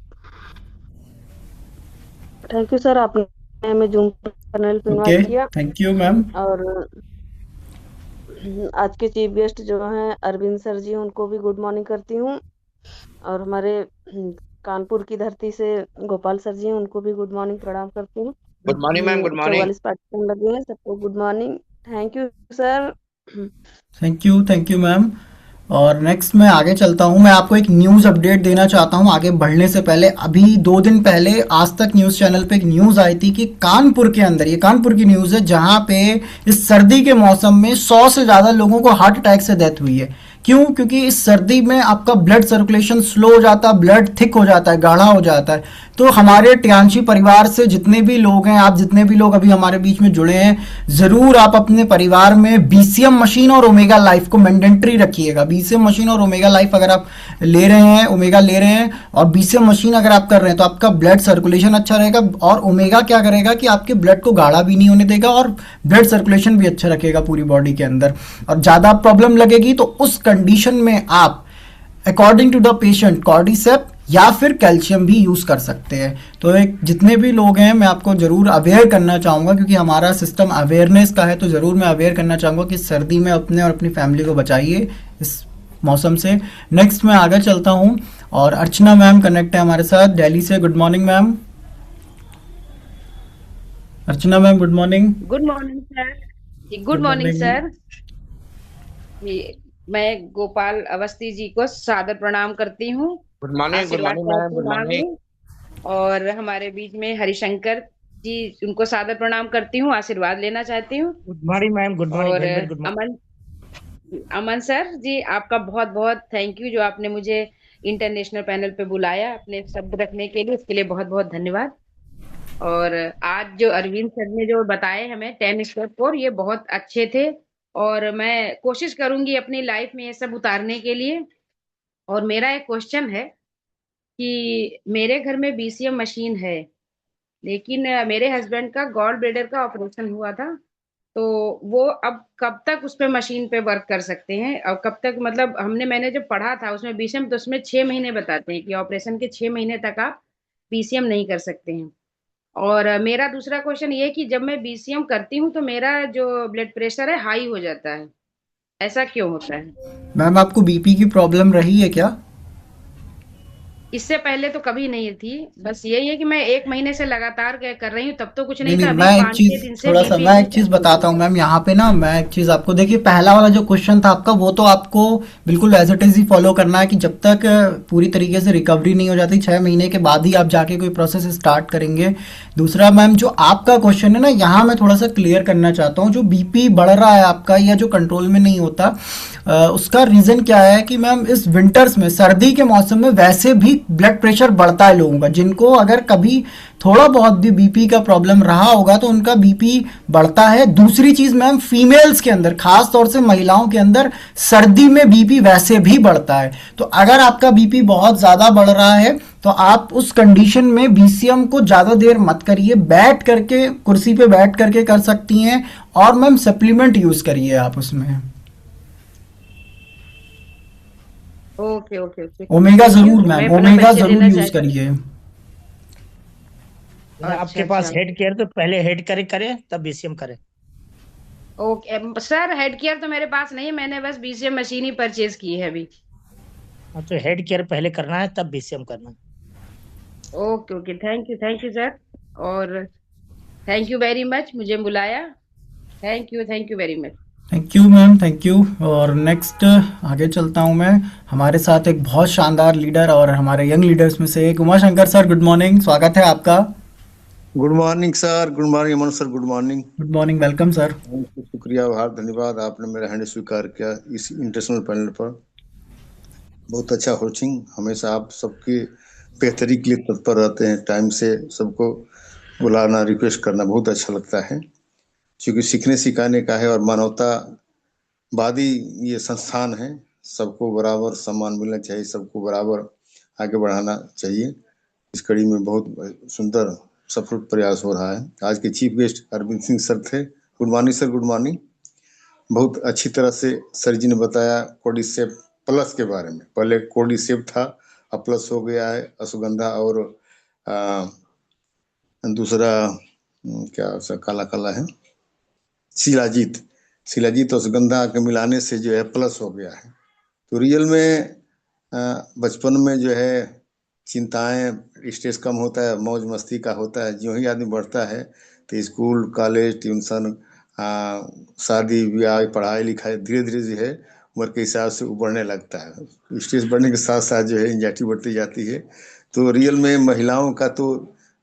C: थैंक यू सर, आपने हमें जूम पैनल पे
A: ओके,
C: इनवाइट किया।
A: Thank you ma'am.
C: और आज के चीफ गेस्ट जो हैं अरविंद सर जी, उनको भी गुड मॉर्निंग करती हूँ। और हमारे कानपुर की धरती से गोपाल सर जी हैं, उनको भी गुड मॉर्निंग प्रणाम करती हूँ।
D: Good morning ma'am, good morning.
C: 44 participant लगे हैं, सबको good morning. Thank you sir.
A: Thank you ma'am. और नेक्स्ट मैं आगे चलता हूं। मैं आपको एक न्यूज़ अपडेट देना चाहता हूं आगे बढ़ने से पहले। अभी 2 दिन पहले आज तक न्यूज़ चैनल पे एक न्यूज़ आई थी कि कानपुर के अंदर, ये कानपुर की न्यूज़ है, जहां पे इस सर्दी के मौसम में 100 से ज़्यादा लोगों को हार्ट अटैक से डेथ हुई है। क्यों? क्योंकि इस सर्दी में आपका ब्लड सर्कुलेशन स्लो हो जाता है, ब्लड थिक हो जाता है, गाढ़ा हो जाता है। तो हमारे टियांशी परिवार से जितने भी लोग हैं, आप जितने भी लोग अभी हमारे बीच में जुड़े हैं, ज़रूर आप अपने परिवार में बीसीएम मशीन और ओमेगा लाइफ को मैंडेटरी रखिएगा। बीसीएम मशीन और ओमेगा लाइफ अगर आप ले रहे हैं, ओमेगा ले रहे हैं और बीसीएम मशीन अगर आप कर रहे हैं, तो आपका ब्लड सर्कुलेशन अच्छा रहेगा। और ओमेगा क्या करेगा कि आपके ब्लड को गाढ़ा भी नहीं होने देगा और ब्लड सर्कुलेशन भी अच्छा रखेगा पूरी बॉडी के अंदर। और ज़्यादा प्रॉब्लम लगेगी तो उस कंडीशन में आप अकॉर्डिंग टू द पेशेंट कॉर्डिसेप या फिर कैल्शियम भी यूज कर सकते हैं। तो एक जितने भी लोग हैं, मैं आपको जरूर अवेयर करना चाहूंगा, क्योंकि हमारा सिस्टम अवेयरनेस का है, तो जरूर मैं अवेयर करना चाहूंगा कि सर्दी में अपने और अपनी फैमिली को बचाइए इस मौसम से। नेक्स्ट मैं आगे चलता हूं और अर्चना मैम कनेक्ट है हमारे साथ दिल्ली से। Good morning ma'am. Archana ma'am good morning.
G: Good morning sir. Good morning sir. मैं गोपाल अवस्थी जी को सादर प्रणाम करती हूँ।
D: Good morning, good morning ma'am, good morning.
G: और हमारे बीच में हरिशंकर जी, उनको सादर प्रणाम करती हूँ, आशीर्वाद लेना चाहती हूँ।
E: Good morning ma'am, good morning.
G: और अमन सर जी, आपका बहुत बहुत थैंक यू, जो आपने मुझे इंटरनेशनल पैनल पे बुलाया अपने शब्द रखने के लिए, इसके लिए बहुत बहुत धन्यवाद। और आज जो अरविंद सर ने जो बताए हमें 10 स्टेप फॉर, ये बहुत अच्छे थे और मैं कोशिश करूंगी अपनी लाइफ में ये सब उतारने के लिए। और मेरा एक क्वेश्चन है कि मेरे घर में बीसीएम मशीन है, लेकिन मेरे हस्बैंड का गॉल ब्लैडर का ऑपरेशन हुआ था, तो वो अब कब तक उस पे मशीन पे वर्क कर सकते हैं? और कब तक, मतलब मैंने जब पढ़ा था उसमें बीसीएम, तो उसमें 6 महीने बताते हैं कि ऑपरेशन के 6 महीने तक आप बीसीएम नहीं कर सकते हैं। और मेरा दूसरा क्वेश्चन ये कि जब मैं बीसीएम करती हूँ तो मेरा जो ब्लड प्रेशर है हाई हो जाता है, ऐसा क्यों होता है?
A: मैम आपको बीपी की प्रॉब्लम रही है क्या?
G: इससे पहले तो कभी नहीं थी, बस यही है कि मैं 1 महीने से लगातार कर रही हूँ, तब तो कुछ नहीं था। अभी
A: मैं एक
G: 5-6 दिन
A: चीज
G: से
A: थोड़ा सा मैं एक चीज बताता हूँ मैम यहाँ पे ना। मैं एक चीज आपको, देखिए पहला वाला जो क्वेश्चन था आपका, वो तो आपको बिल्कुल एज इट इज ही फॉलो करना है कि जब तक पूरी तरीके से रिकवरी नहीं हो जाती 6 महीने के बाद ही आप जाके कोई प्रोसेस स्टार्ट करेंगे। दूसरा मैम, जो आपका क्वेश्चन है ना, यहाँ मैं थोड़ा सा क्लियर करना चाहता हूँ। जो बीपी बढ़ रहा है आपका या जो कंट्रोल में नहीं होता, उसका रीजन क्या है कि मैम इस विंटर्स में, सर्दी के मौसम में वैसे भी ब्लड प्रेशर बढ़ता है लोगों का। जिनको अगर कभी थोड़ा बहुत भी बीपी का प्रॉब्लम रहा होगा तो उनका बीपी बढ़ता है। दूसरी चीज मैम, फीमेल्स के अंदर, खास तौर से महिलाओं के अंदर सर्दी में बीपी वैसे भी बढ़ता है। तो अगर आपका बीपी बहुत ज्यादा बढ़ रहा है तो आप उस कंडीशन में बीसीएम को ज्यादा देर मत करिए, बैठ करके, कुर्सी पे बैठ करके कर सकती हैं। और मैम सप्लीमेंट यूज करिए आप उसमें।
G: ओके ओके ओके,
A: ओमेगा जरूर मैम, ओमेगा जरूर यूज करिए।
E: आपके पास हेड केयर, तो पहले हेड केयर करें तब बीसीएम करें।
G: ओके सर, हेड केयर तो मेरे पास नहीं है, मैंने बस बीसीएम मशीन ही परचेज की है अभी।
E: तो हेड केयर पहले करना है तब बीसीएम करना है।
G: Okay okay, thank you sir, और थैंक यू वेरी मच मुझे बुलाया। Thank you very much.
A: Thank you ma'am, thank you. और नेक्स्ट आगे चलता हूं मैं। हमारे साथ एक बहुत शानदार लीडर और हमारे यंग लीडर्स में से एक Uma Shankar sir, good morning, स्वागत है आपका।
H: Good morning sir, good morning Aman sir, good morning.
A: Good morning, welcome sir.
H: शुक्रिया, आभार, धन्यवाद, आपने मेरा हैंड स्वीकार किया इस इंटरनेशनल पैनल पर। बहुत अच्छा होस्टिंग, हमेशा आप सबके बेहतरी के लिए तत्पर रहते हैं। टाइम से सबको बुलाना, रिक्वेस्ट करना बहुत अच्छा लगता है, क्योंकि सीखने सिखाने का है और मानवतावादी ये संस्थान है। सबको बराबर सम्मान मिलना चाहिए, सबको बराबर आगे बढ़ाना चाहिए। इस कड़ी में बहुत सुंदर सफल प्रयास हो रहा है। आज के chief guest Arvind Singh sir थे। Good morning sir, good morning. बहुत अच्छी तरह से सर जी ने बताया कोर्डिसेप प्लस के बारे में। पहले कोर्डिसेप था, अब प्लस हो गया है। अश्वगंधा और दूसरा क्या काला काला है, शिलाजीत अश्वगंधा के मिलाने से जो है प्लस हो गया है। तो रियल में बचपन में जो है चिंताएं, स्ट्रेस कम होता है, मौज मस्ती का होता है। जो ही आदमी बढ़ता है तो स्कूल, कॉलेज, ट्यूशन, शादी ब्याह, पढ़ाई लिखाई धीरे धीरे जो है उम्र के हिसाब से बढ़ने लगता है। स्ट्रेस बढ़ने के साथ साथ जो है एंजाइटी बढ़ती जाती है। तो रियल में महिलाओं का तो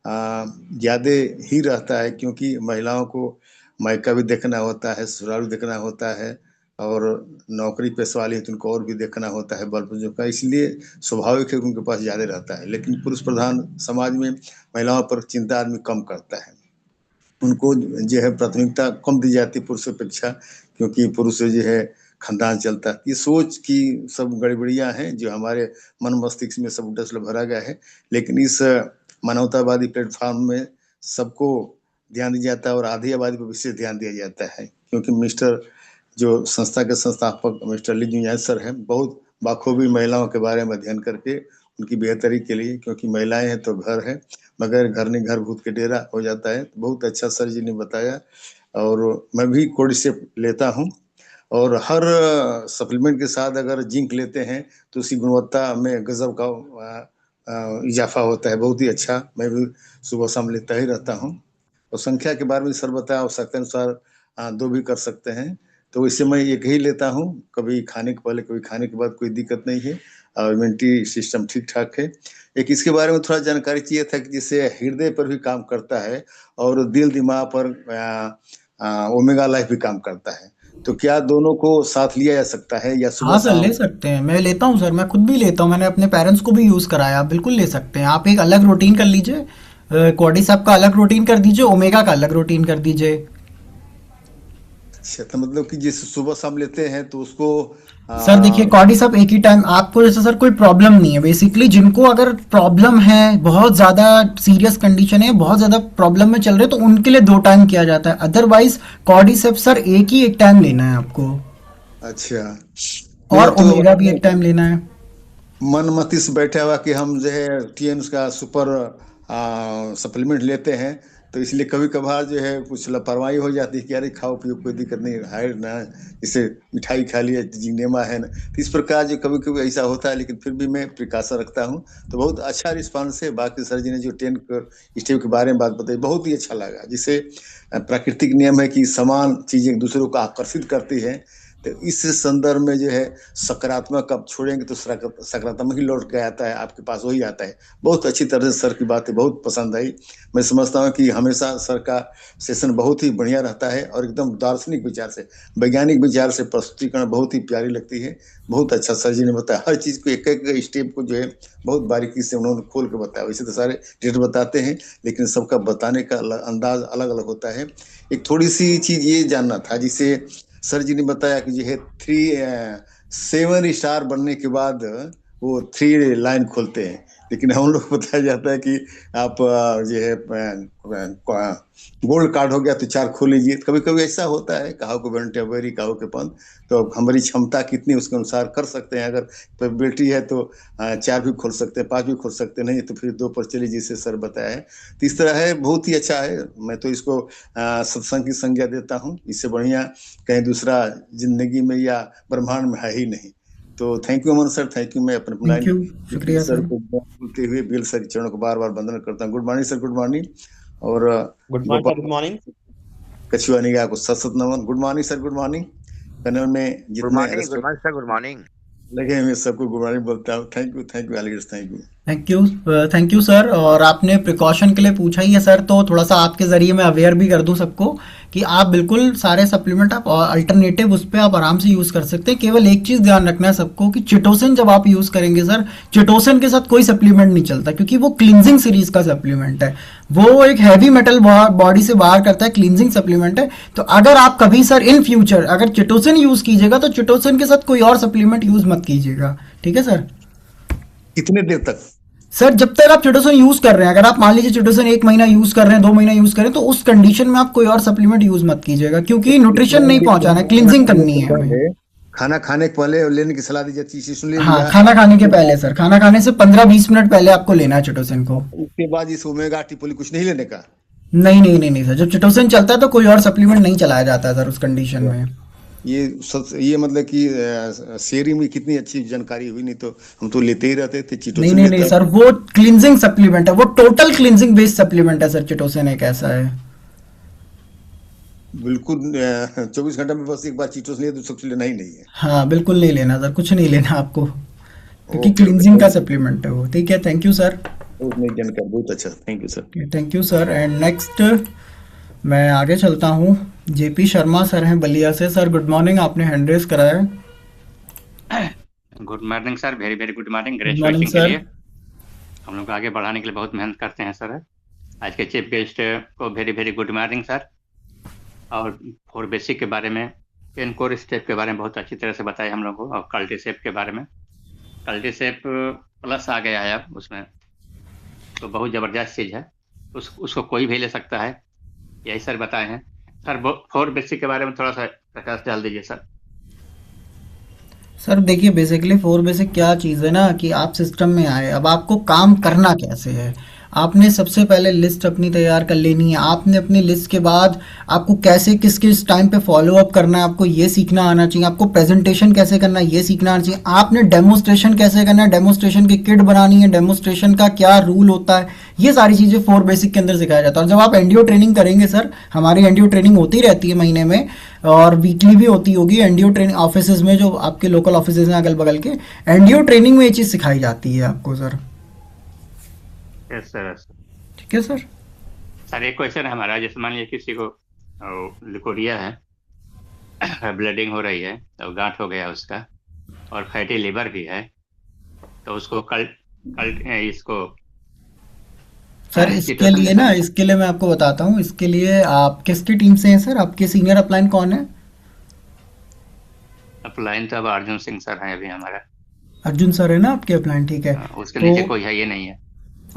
H: ज़्यादा ही रहता है, क्योंकि महिलाओं को मायका भी देखना होता है, ससुराल भी देखना होता है, और नौकरी पेशा वाली है तो उनको और भी देखना होता है बल बुजुर्ग का। इसलिए स्वाभाविक है उनके पास ज़्यादा रहता है। लेकिन पुरुष प्रधान समाज में महिलाओं पर चिंता आदमी कम करता है। उनको जो है प्राथमिकता कम दी जाती है पुरुष अपेक्षा, क्योंकि पुरुष जो है खानदान चलता है। ये सोच की सब गड़बड़ियाँ हैं जो हमारे मन मस्तिष्क में सब उलट भरा गया है। लेकिन इस मानवतावादी प्लेटफॉर्म में सबको ध्यान दिया जाता है और आधी आबादी पर विशेष ध्यान दिया जाता है, क्योंकि मिस्टर जो संस्था के संस्थापक मिस्टर ली जुंग सर हैं, बहुत बाखूबी महिलाओं के बारे में अध्ययन करके उनकी बेहतरी के लिए, क्योंकि महिलाएं हैं तो घर है, मगर घर नहीं घर भूत के डेरा हो जाता है। तो बहुत अच्छा सर जी ने बताया। और मैं भी कोर्डिसेप लेता हूँ, और हर सप्लीमेंट के साथ अगर जिंक लेते हैं तो उसकी गुणवत्ता में गजब का इजाफा होता है। बहुत ही अच्छा, मैं भी सुबह शाम लेता ही रहता हूँ। और संख्या के बारे में सर बताया, आवश्यकता अनुसार 2 भी कर सकते हैं। तो इससे मैं एक ही लेता हूँ, कभी खाने के पहले कभी खाने के बाद, कोई दिक्कत नहीं है, और इम्यूनिटी सिस्टम ठीक ठाक है। एक इसके बारे में थोड़ा जानकारी चाहिए था कि जिससे हृदय पर भी काम करता है और दिल दिमाग पर ओमेगा लाइफ भी काम करता है। तो क्या दोनों को साथ लिया जा सकता है या सुबह
A: हाँ सर,
H: शाम?
A: ले सकते हैं। मैं लेता हूँ सर, मैं खुद भी लेता हूँ, मैंने अपने पेरेंट्स को भी यूज़ कराया। आप बिल्कुल ले सकते हैं। आप एक अलग रूटीन कर लीजिए, कॉर्डिसेप का अलग रूटीन कर दीजिए, ओमेगा का अलग रूटीन कर दीजिए।
H: अच्छा, तो मतलब कि जिस सुबह शाम लेते हैं तो उसको
A: सर देखिए, कॉर्डिसेप एक ही टाइम आपको, जैसे सर कोई प्रॉब्लम नहीं है, बेसिकली जिनको अगर प्रॉब्लम है, बहुत ज़्यादा सीरियस कंडीशन है, बहुत ज़्यादा प्रॉब्लम में चल रहे, तो उनके लिए 2 टाइम किया जाता है। अदरवाइज कॉर्डिसेप सर एक टाइम लेना है आपको,
H: अच्छा,
A: और
H: तो
A: ओमेगा भी एक टाइम लेना है।
H: मन मतिस बैठा हुआ कि हम जो है टीएम्स का सुपर सप्लीमेंट लेते हैं, तो इसलिए कभी कभार जो है कुछ लापरवाही हो जाती है कि अरे खाओ पियो, कोई दिक्कत नहीं है ना, जैसे मिठाई खा लिया, जिंगनेमा है ना। तो इस प्रकार जो कभी कभी ऐसा होता है, लेकिन फिर भी मैं प्रिकॉशन रखता हूँ। तो बहुत अच्छा रिस्पांस है। बाकी सर जी ने जो 10 स्टेप के बारे में बात बताई, बहुत ही अच्छा लगा। जिससे प्राकृतिक नियम है कि समान चीजें दूसरों को आकर्षित करती है। तो इस संदर्भ में जो है सकारात्मक आप छोड़ेंगे तो सकारात्मक ही लौट के आता है, आपके पास वही आता है। बहुत अच्छी तरह से सर की बातें बहुत पसंद आई। मैं समझता हूँ कि हमेशा सर का सेशन बहुत ही बढ़िया रहता है, और एकदम दार्शनिक विचार से, वैज्ञानिक विचार से प्रस्तुतिकरण बहुत ही प्यारी लगती है। बहुत अच्छा सर जी ने बताया, हर चीज़ को एक एक स्टेप को जो है बहुत बारीकी से उन्होंने खोल के बताया। वैसे तो सारे डेट बताते हैं, लेकिन सबका बताने का अंदाज अलग अलग होता है। एक थोड़ी सी चीज़ ये जानना था, जिसे सर जी ने बताया कि जो है 7 स्टार बनने के बाद वो 3 लाइन खोलते हैं, लेकिन हम लोग बताया जाता है कि आप जो है गोल्ड कार्ड हो गया तो 4 खोल लीजिए। कभी कभी ऐसा होता है, कहाव को बेरी कहाव के पंथ, तो हमारी क्षमता कितनी उसके अनुसार कर सकते हैं। अगर प्रोबेबिलिटी है तो 4 भी खोल सकते हैं, 5 भी खोल सकते हैं, नहीं तो फिर 2 पर चलिए, जिसे सर बताया है। तो इस तरह है, बहुत ही अच्छा है। मैं तो इसको सत्संग की संज्ञा देता हूँ। इससे बढ़िया कहीं दूसरा जिंदगी में या ब्रह्मांड में है ही नहीं। तो thank you Aman sir, thank you. मैं अपने
A: थैंक यू, शुक्रिया
H: सर
A: सर।
H: को बोलते हुए बिल सर के चरणों को बार बार वंदन करता हूँ। Good morning sir, good morning. और
I: good morning sir, good morning.
H: कछुआ निगाह को सत सत नमन। Good morning sir, good morning. Panel में जितने
D: good morning sir, good morning.
H: लगे मैं सबको गुड मॉर्निंग बोलता हूँ। Thank you, thank you, thank you.
A: Thank you sir. और आपने प्रिकॉशन के लिए पूछा ही है सर, तो थोड़ा सा आपके ज़रिए मैं अवेयर भी कर दूं सबको कि आप बिल्कुल सारे सप्लीमेंट आप अल्टरनेटिव उस पर आप आराम से यूज़ कर सकते हैं। केवल एक चीज़ ध्यान रखना है सबको कि चिटोसिन जब आप यूज़ करेंगे सर, चिटोसिन के साथ कोई सप्लीमेंट नहीं चलता, क्योंकि वो क्लींजिंग सीरीज का सप्लीमेंट है। वो एक हैवी मेटल बॉडी से बाहर करता है, क्लींजिंग सप्लीमेंट है। तो अगर आप कभी सर इन फ्यूचर अगर चिटोसिन यूज़ कीजिएगा तो चिटोसिन के साथ कोई और सप्लीमेंट यूज़ मत कीजिएगा, ठीक है सर?
H: कितने देर तक?
A: सर जब तक आप चिटोसन यूज कर रहे हैं, अगर आप मान लीजिए चिटोसन 1 महीना यूज कर रहे हैं, 2 महीना यूज करें, तो उस कंडीशन में आप कोई और सप्लीमेंट यूज मत कीजिएगा, क्योंकि न्यूट्रिशन नहीं पहुंचाना है, क्लींजिंग करनी है हमें।
H: खाना खाने के पहले लेने की सलाह दी जाती है, सुन लीजिए।
A: हाँ, खाना खाने के पहले सर, खाना खाने से 15-20 मिनट पहले आपको लेना है चिटोसन को।
H: उसके बाद इस ओमेगा ट्रिपल कुछ नहीं लेने का?
A: नहीं नहीं नहीं नहीं सर, जब चिटोसन चलता है तो कोई और सप्लीमेंट नहीं चलाया जाता है सर उस कंडीशन में।
H: ये मतलब कि शेयरिंग में कितनी अच्छी जानकारी हुई, नहीं तो हम तो लेते ही रहते थे चिटोसन।
A: नहीं नहीं नहीं सर, वो क्लींजिंग सप्लीमेंट है, वो टोटल क्लींजिंग बेस्ड सप्लीमेंट है सर। चिटोसन एक ऐसा है
H: बिल्कुल 24 घंटे में बस एक बार चिटोसन लिया तो सबसे लेना ही नहीं है।
A: हाँ बिल्कुल नहीं लेना सर, कुछ नहीं लेना आपको, क्योंकि क्लींजिंग का सप्लीमेंट है वो। ठीक है, थैंक यू सर।
H: जानकारी बहुत अच्छा, thank you sir.
A: Thank you sir. And next मैं आगे चलता हूँ, जेपी शर्मा सर हैं बलिया से। सर गुड मॉर्निंग, आपने हैंड रेज कराया है।
I: Good morning sir, very very good morning.
A: Good morning,
I: graduation के
A: sir.
I: लिए हम लोग आगे बढ़ाने के लिए बहुत मेहनत करते हैं सर। आज के चीफ गेस्ट को very very good morning sir. और 4 बेसिक के बारे में, 10 कोर स्टेप के बारे में बहुत अच्छी तरह से बताया हम लोग को, और कल्टीसेप के बारे में। कल्टीसेप प्लस आ गया है अब उसमें, तो बहुत ज़बरदस्त चीज़ है, उसको कोई भी ले सकता है, यही सर बताए हैं सर। 4 बेसिक के बारे में थोड़ा सा प्रकाश डाल दीजिए सर।
A: सर देखिए, बेसिकली 4 बेसिक क्या चीज़ है ना, कि आप सिस्टम में आए, अब आपको काम करना कैसे है। आपने सबसे पहले लिस्ट अपनी तैयार कर लेनी है। आपने अपनी लिस्ट के बाद आपको कैसे किस किस टाइम पे फॉलो अप करना है, आपको ये सीखना आना चाहिए। आपको प्रेजेंटेशन कैसे करना है ये सीखना आना चाहिए। आपने डेमोस्ट्रेशन कैसे करना है, डेमोस्ट्रेशन की किट बनानी है, डेमोस्ट्रेशन का क्या रूल होता है, ये सारी चीज़ें 4 बेसिक के अंदर सिखाया जाता है। और जब आप एनडीओ ट्रेनिंग करेंगे सर, हमारी एनडीओ ट्रेनिंग होती रहती है महीने में, और वीकली भी होती होगी एनडीओ ट्रेनिंग ऑफिस में, जो आपके लोकल ऑफिस हैं अगल बगल के, एनडीओ ट्रेनिंग में ये चीज़ सिखाई जाती है आपको सर।
I: Yes sir.
A: ठीक है सर।
I: सर एक क्वेश्चन है हमारा, जैसे मान लीजिए किसी को लिकोरिया है, ब्लीडिंग हो रही है, तो गांठ हो गया उसका, और फैटी लिवर भी है, तो उसको इसको
A: सर इसके लिए ना, इसके लिए मैं आपको बताता हूँ। इसके लिए आप किसकी टीम से हैं सर? आपके सीनियर अपलाइन कौन है?
I: अपलाइन तो अब अर्जुन सिंह सर हैं अभी हमारा।
A: अर्जुन सर है ना आपके अपलाइन? ठीक है,
I: उसके नीचे कोई है ये नहीं है।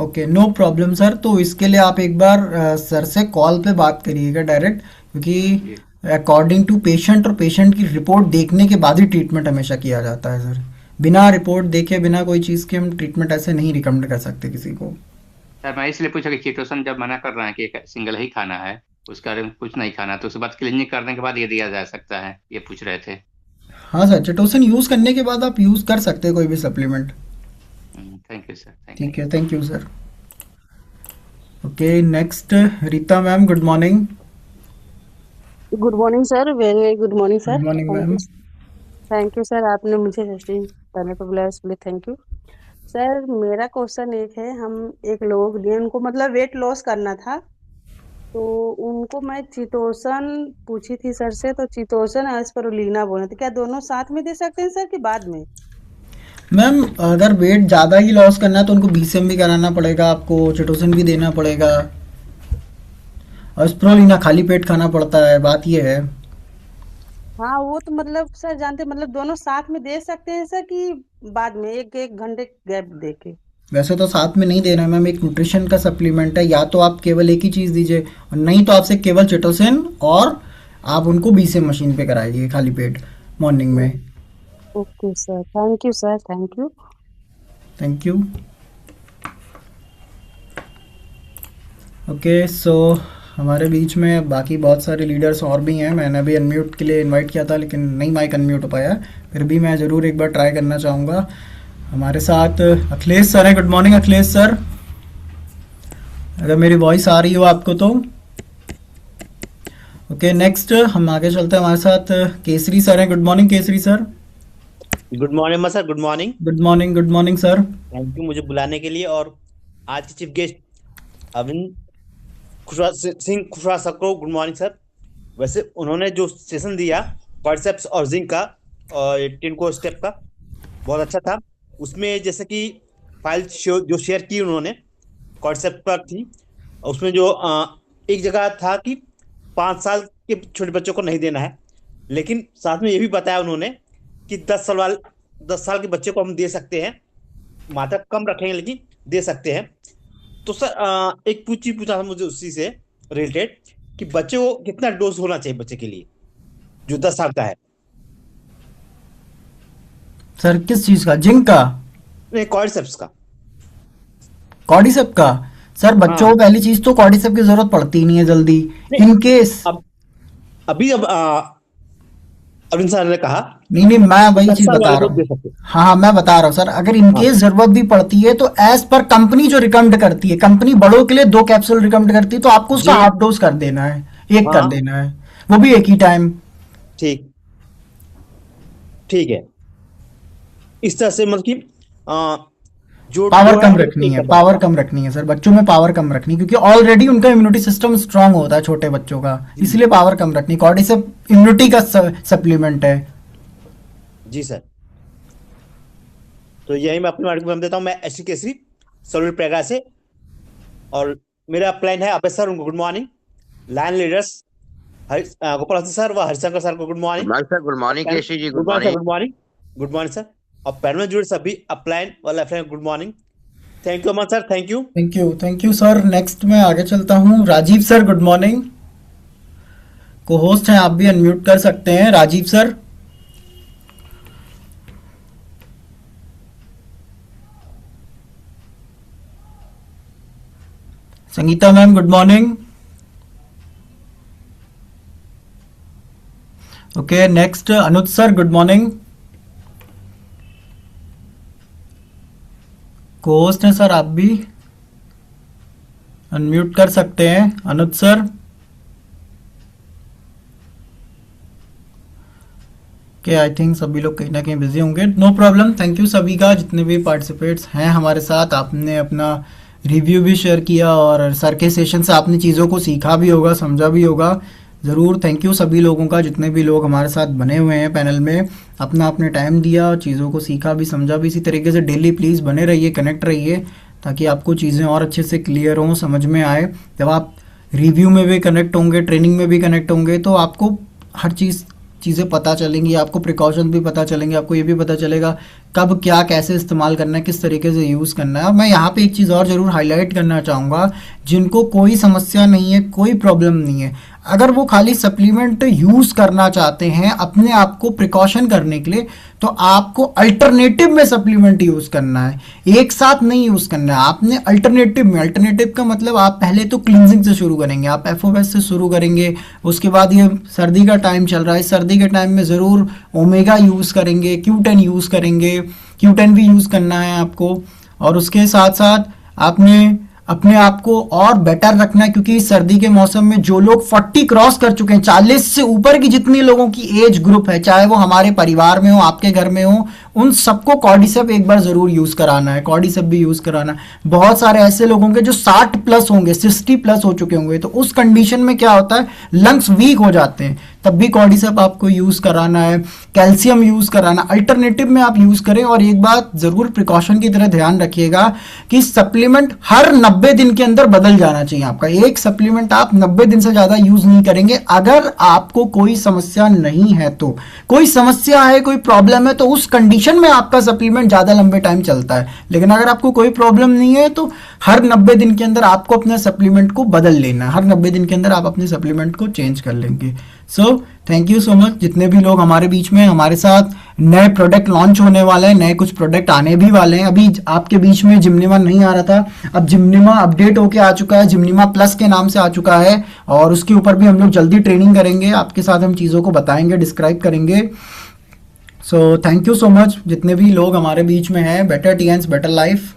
A: Okay, no problem sir. तो इसके लिए आप एक बार सर से कॉल पे बात करिएगा डायरेक्ट, क्योंकि अकॉर्डिंग टू पेशेंट और पेशेंट की रिपोर्ट देखने के बाद ही ट्रीटमेंट हमेशा किया जाता है सर। बिना रिपोर्ट देखे, बिना कोई चीज़ के हम ट्रीटमेंट ऐसे नहीं रिकमेंड कर सकते किसी को।
I: सर मैं इसलिए पूछा कि चिटोसन जब मना कर रहे हैं कि एक सिंगल ही खाना है, उसका कुछ नहीं खाना, तो उसके बाद क्लीनिंग करने के बाद ये दिया जा सकता है, ये पूछ रहे थे।
A: हाँ सर, चिटोसन यूज़ करने के बाद आप यूज़ कर सकते हैं कोई भी सप्लीमेंट।
I: Thank you sir.
A: ठीक है, thank you sir. Okay, next Rita ma'am, good morning.
C: Good morning sir, very very good morning sir.
A: Good morning ma'am.
C: Thank you sir, आपने मुझे पहले तो बुलाया, इसके लिए थैंक यू सर। मेरा क्वेश्चन एक है, हम एक लोग लिए, उनको मतलब वेट लॉस करना था, तो उनको मैं चिटोसन पूछी थी सर से, तो चिटोसन और स्पिरुलिना बोले थे, क्या दोनों साथ में दे सकते हैं सर कि बाद में?
A: मैम अगर वेट ज़्यादा ही लॉस करना है तो उनको बीसीएम भी कराना पड़ेगा, आपको चिटोसन भी देना पड़ेगा, और स्पिरुलिना खाली पेट खाना पड़ता है, बात ये है।
C: हाँ वो तो मतलब सर जानते, मतलब दोनों साथ में दे सकते हैं सर कि बाद में, एक घंटे गैप देके?
A: वैसे तो साथ में नहीं देना है मैम, एक न्यूट्रिशन का सप्लीमेंट है, या तो आप केवल एक ही चीज़ दीजिए, और नहीं तो आपसे केवल चिटोसन और आप उनको बीसीएम मशीन पे कराइए खाली पेट मॉर्निंग में।
C: Okay sir, thank you sir, thank you.
A: Thank you. Okay, so हमारे बीच में बाकी बहुत सारे लीडर्स और भी हैं। मैंने अभी अनम्यूट के लिए इनवाइट किया था, लेकिन नहीं माइक अनम्यूट हो पाया, फिर भी मैं ज़रूर एक बार ट्राई करना चाहूँगा। हमारे साथ अखिलेश सर हैं। गुड मॉर्निंग अखिलेश सर, अगर मेरी वॉइस आ रही हो आपको तो। ओके, नेक्स्ट हम आगे चलते हैं, हमारे साथ केसरी सर हैं। Good morning Kesari sir.
J: Good morning sir, good morning.
A: Good morning sir.
J: Thank you मुझे बुलाने के लिए। और आज के chief guest Arvind Singh Khushwaha sir को गुड मॉर्निंग सर। वैसे उन्होंने जो सेशन दिया कॉन्सेप्ट्स और जिंक का और 10 कोर स्टेप का, बहुत अच्छा था। उसमें जैसे कि फाइल जो शेयर की उन्होंने कॉन्सेप्ट पर थी, उसमें जो एक जगह था कि 5 साल के छोटे बच्चों को नहीं देना है, लेकिन साथ में ये भी बताया उन्होंने कि 10 साल के बच्चे को हम दे सकते हैं, मात्रा कम रखेंगे लेकिन दे सकते हैं। तो सर एक पूछा था मुझे उसी से रिलेटेड कि बच्चे को कितना डोज होना चाहिए बच्चे के लिए जो 10 साल का है।
A: सर किस चीज का? जिंक का?
J: नहीं, कॉर्डिसेप्स का।
A: कॉर्डिसेप का? सर बच्चों को पहली चीज तो कॉर्डिसेप की जरूरत पड़ती नहीं है जल्दी। इन केस
J: अभी अरविंद सर ने कहा
A: नहीं मैं वही चीज बता रहा हूँ। हाँ मैं बता रहा हूँ सर, अगर इनकेस जरूरत भी पड़ती है तो एज पर कंपनी जो रिकमेंड करती है, कंपनी बड़ों के लिए 2 कैप्सूल रिकमेंड करती है, तो आपको उसका हाफ डोज कर देना है, एक कर देना है, वो भी एक ही टाइम।
J: ठीक है। इस तरह से मतलब कि जो
A: पावर कम रखनी है सर, बच्चों में पावर कम रखनी है, क्योंकि ऑलरेडी उनका इम्यूनिटी सिस्टम स्ट्रांग होता है छोटे बच्चों का, इसलिए पावर कम रखनी। कॉर्डिसेप इम्यूनिटी का सप्लीमेंट है।
J: जी सर। तो यही मैं अपनी बात देता हूँ। मैं एससी केसरी सलूर प्रेगा से, और मेरा प्लान है अभय सर उनको good morning, line leaders Gopal sir व हरिशंकर सर को good morning.
D: Good morning KC ji, good morning sir. और पैनल में जुड़े सभी अपलाइन और lifeline good morning. Thank you Aman sir, thank you sir. Next मैं आगे चलता हूँ। Rajiv sir good morning, cohost हैं, आप भी अनम्यूट कर सकते हैं Rajiv sir. Sangeeta ma'am good morning. Okay next अनुज सर गुड मॉर्निंग, होस्ट हैं सर, आप भी अनम्यूट कर सकते हैं अनुज सर। आई थिंक सभी लोग कहीं ना कहीं बिजी होंगे, नो प्रॉब्लम। थैंक यू सभी का, जितने भी पार्टिसिपेट्स हैं हमारे साथ। आपने अपना रिव्यू भी शेयर किया और सर के सेशन से आपने चीज़ों को सीखा भी होगा, समझा भी होगा। ज़रूर थैंक यू सभी लोगों का, जितने भी लोग हमारे साथ बने हुए हैं पैनल में, अपना आपने टाइम दिया, चीज़ों को सीखा भी समझा भी। इसी तरीके से डेली प्लीज़ बने रहिए, कनेक्ट रहिए, ताकि आपको चीज़ें और अच्छे से क्लियर हों, समझ में आए। जब आप रिव्यू में भी कनेक्ट होंगे, ट्रेनिंग में भी कनेक्ट होंगे, तो आपको हर चीज़ें पता चलेंगी, आपको प्रिकॉशन भी पता चलेंगे, आपको ये भी पता चलेगा कब क्या कैसे इस्तेमाल करना है, किस तरीके से यूज़ करना है। मैं यहाँ पे एक चीज़ और ज़रूर हाईलाइट करना चाहूँगा, जिनको कोई समस्या नहीं है, कोई प्रॉब्लम नहीं है, अगर वो खाली सप्लीमेंट यूज़ करना चाहते हैं अपने आप को प्रिकॉशन करने के लिए, तो आपको अल्टरनेटिव में सप्लीमेंट यूज़ करना है, एक साथ नहीं यूज़ करना है आपने। अल्टरनेटिव में, अल्टरनेटिव का मतलब आप पहले तो क्लींजिंग से शुरू करेंगे, आप FOS से शुरू करेंगे, उसके बाद ये सर्दी का टाइम चल रहा है, सर्दी के टाइम में ज़रूर ओमेगा यूज़ करेंगे, Q10 यूज़ करेंगे, Q10 भी यूज़ करना है आपको। और उसके साथ साथ आपने अपने आप को और बेटर रखना है, क्योंकि सर्दी के मौसम में जो लोग 40 क्रॉस कर चुके हैं, 40 से ऊपर की जितनी लोगों की एज ग्रुप है, चाहे वो हमारे परिवार में हो, आपके घर में हो, उन सबको कॉर्डिसेप एक बार जरूर यूज कराना है, कॉर्डिसेप भी यूज कराना है। बहुत सारे ऐसे लोग होंगे जो 60 प्लस होंगे, 60 प्लस हो चुके होंगे, तो उस कंडीशन में क्या होता है, लंग्स वीक हो जाते हैं, तब भी कॉर्डिसेप आपको यूज कराना है। कैल्शियम यूज कराना, अल्टरनेटिव में आप यूज करें। और एक बात जरूर प्रिकॉशन की तरह ध्यान रखिएगा कि सप्लीमेंट हर 90 दिन के अंदर बदल जाना चाहिए आपका। एक सप्लीमेंट आप 90 दिन से ज्यादा यूज नहीं करेंगे। अगर आपको कोई समस्या नहीं है, तो कोई समस्या है, कोई प्रॉब्लम है, तो उस कंडीशन में आपका सप्लीमेंट ज्यादा लंबे टाइम चलता है। लेकिन अगर आपको कोई प्रॉब्लम नहीं है, तो हर 90 दिन के अंदर आपको अपने सप्लीमेंट को बदल लेना है, हर 90 दिन के अंदर आप अपने सप्लीमेंट को चेंज कर लेंगे। सो थैंक यू सो मच, जितने भी लोग हमारे बीच में, हमारे साथ नए प्रोडक्ट लॉन्च होने वाले हैं, नए कुछ प्रोडक्ट आने भी वाले हैं। अभी आपके बीच में जिम्निमा नहीं आ रहा था, अब जिम्निमा अपडेट होके आ चुका है, जिम्निमा प्लस के नाम से आ चुका है, और उसके ऊपर भी हम लोग जल्दी ट्रेनिंग करेंगे, आपके साथ हम चीज़ों को बताएंगे, डिस्क्राइब करेंगे। So thank you so much, जितने भी लोग हमारे बीच में हैं। Better Tiens better life.